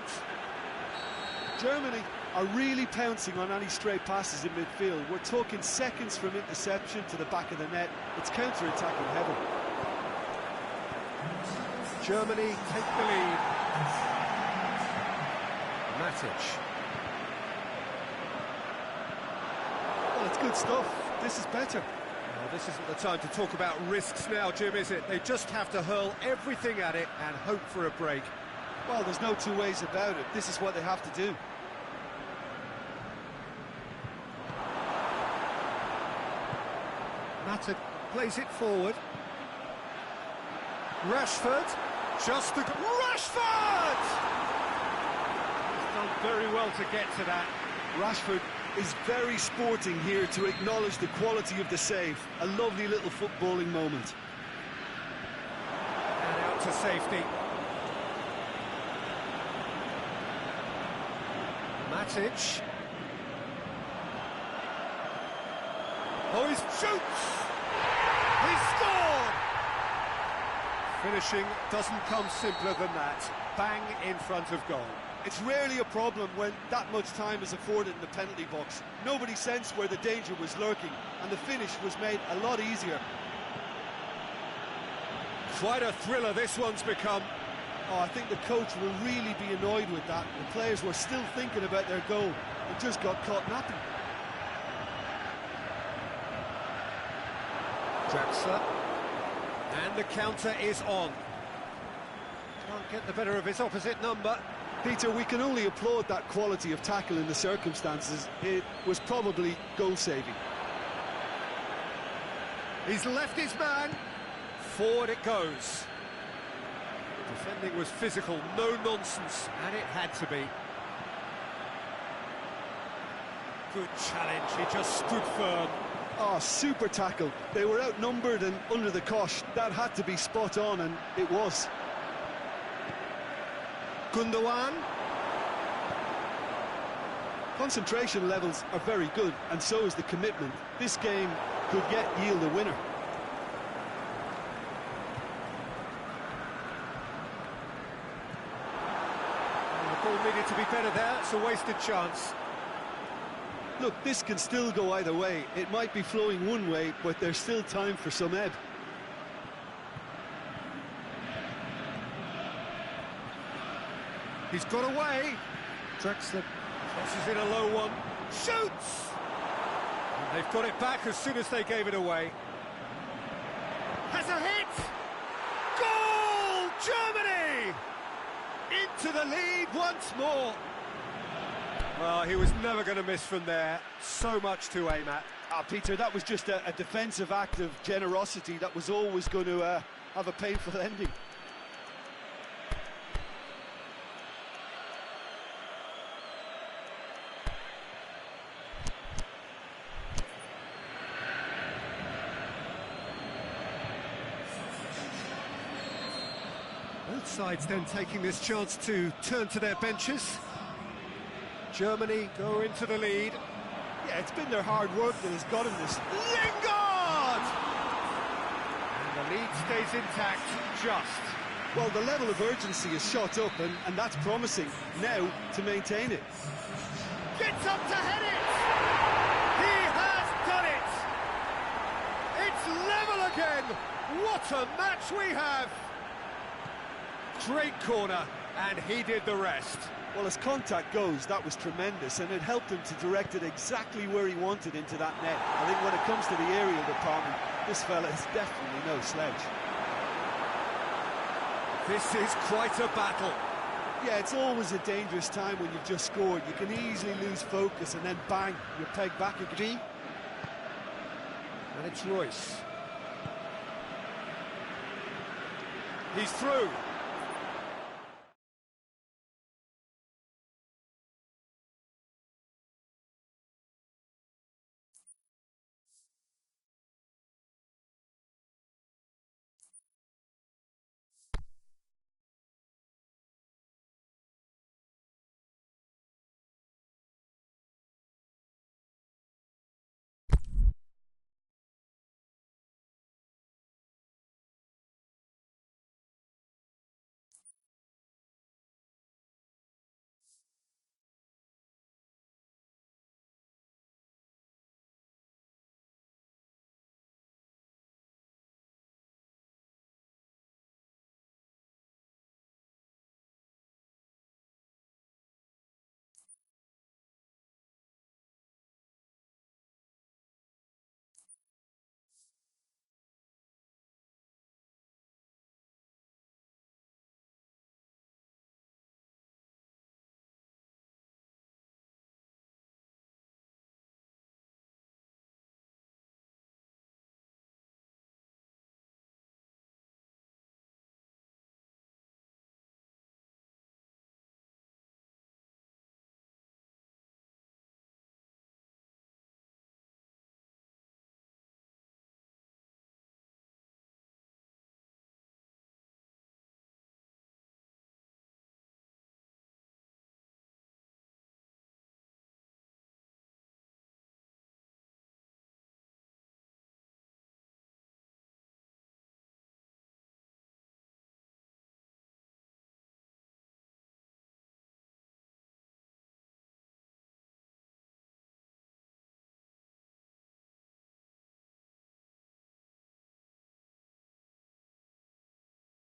Speaker 2: Germany are really pouncing on any stray passes in midfield. We're talking seconds from interception to the back of the net. It's counter-attacking heaven.
Speaker 1: Germany take the lead. Matic.
Speaker 2: Well, it's good stuff. This is better.
Speaker 1: Well, this isn't the time to talk about risks now, Jim, is it? They just have to hurl everything at it and hope for a break.
Speaker 2: Well, there's no two ways about it. This is what they have to do.
Speaker 1: Matic plays it forward. Rashford. Just the... Rashford! He's done very well to get to that.
Speaker 2: Rashford is very sporting here to acknowledge the quality of the save. A lovely little footballing moment.
Speaker 1: And out to safety. Matic. Oh, he shoots! He scored! Finishing doesn't come simpler than that. Bang in front of goal.
Speaker 2: It's rarely a problem when that much time is afforded in the penalty box. Nobody sensed where the danger was lurking, and the finish was made a lot easier.
Speaker 1: Quite a thriller this one's become.
Speaker 2: Oh, I think the coach will really be annoyed with that. The players were still thinking about their goal and just got caught napping.
Speaker 1: Draxler. And the counter is on. Can't get the better of his opposite number.
Speaker 2: Peter, we can only applaud that quality of tackle in the circumstances. It was probably goal-saving.
Speaker 1: He's left his man. Forward it goes. Defending was physical, no nonsense, and it had to be. Good challenge, he just stood firm.
Speaker 2: Oh, super tackle. They were outnumbered and under the cosh. That had to be spot on, and it was.
Speaker 1: Hung-DoLuong.
Speaker 2: Concentration levels are very good, and so is the commitment. This game could yet yield a winner.
Speaker 1: The ball needed to be better there, it's a wasted chance.
Speaker 2: Look, this can still go either way. It might be flowing one way, but there's still time for some ebb.
Speaker 1: He's got away. Draxler crosses in a low one. Shoots! And they've got it back as soon as they gave it away. Has a hit! Goal! Germany! Into the lead once more. Well, he was never going to miss from there. So much to aim at.
Speaker 2: Peter, that was just a defensive act of generosity that was always going to have a painful ending.
Speaker 1: Both sides then taking this chance to turn to their benches. Germany go into the lead.
Speaker 2: Yeah, it's been their hard work that has got them this.
Speaker 1: Lingard! And the lead stays intact, just.
Speaker 2: Well, the level of urgency is shot up, and that's promising. Now to maintain it.
Speaker 1: Gets up to head it! He has done it! It's level again! What a match we have! Great corner, and he did the rest.
Speaker 2: Well, as contact goes, that was tremendous, and it helped him to direct it exactly where he wanted into that net. I think when it comes to the aerial department, this fella is definitely no slouch.
Speaker 1: This is quite a battle.
Speaker 2: Yeah, it's always a dangerous time when you've just scored. You can easily lose focus, and then bang, you're pegged back again.
Speaker 1: And it's Royce. He's through.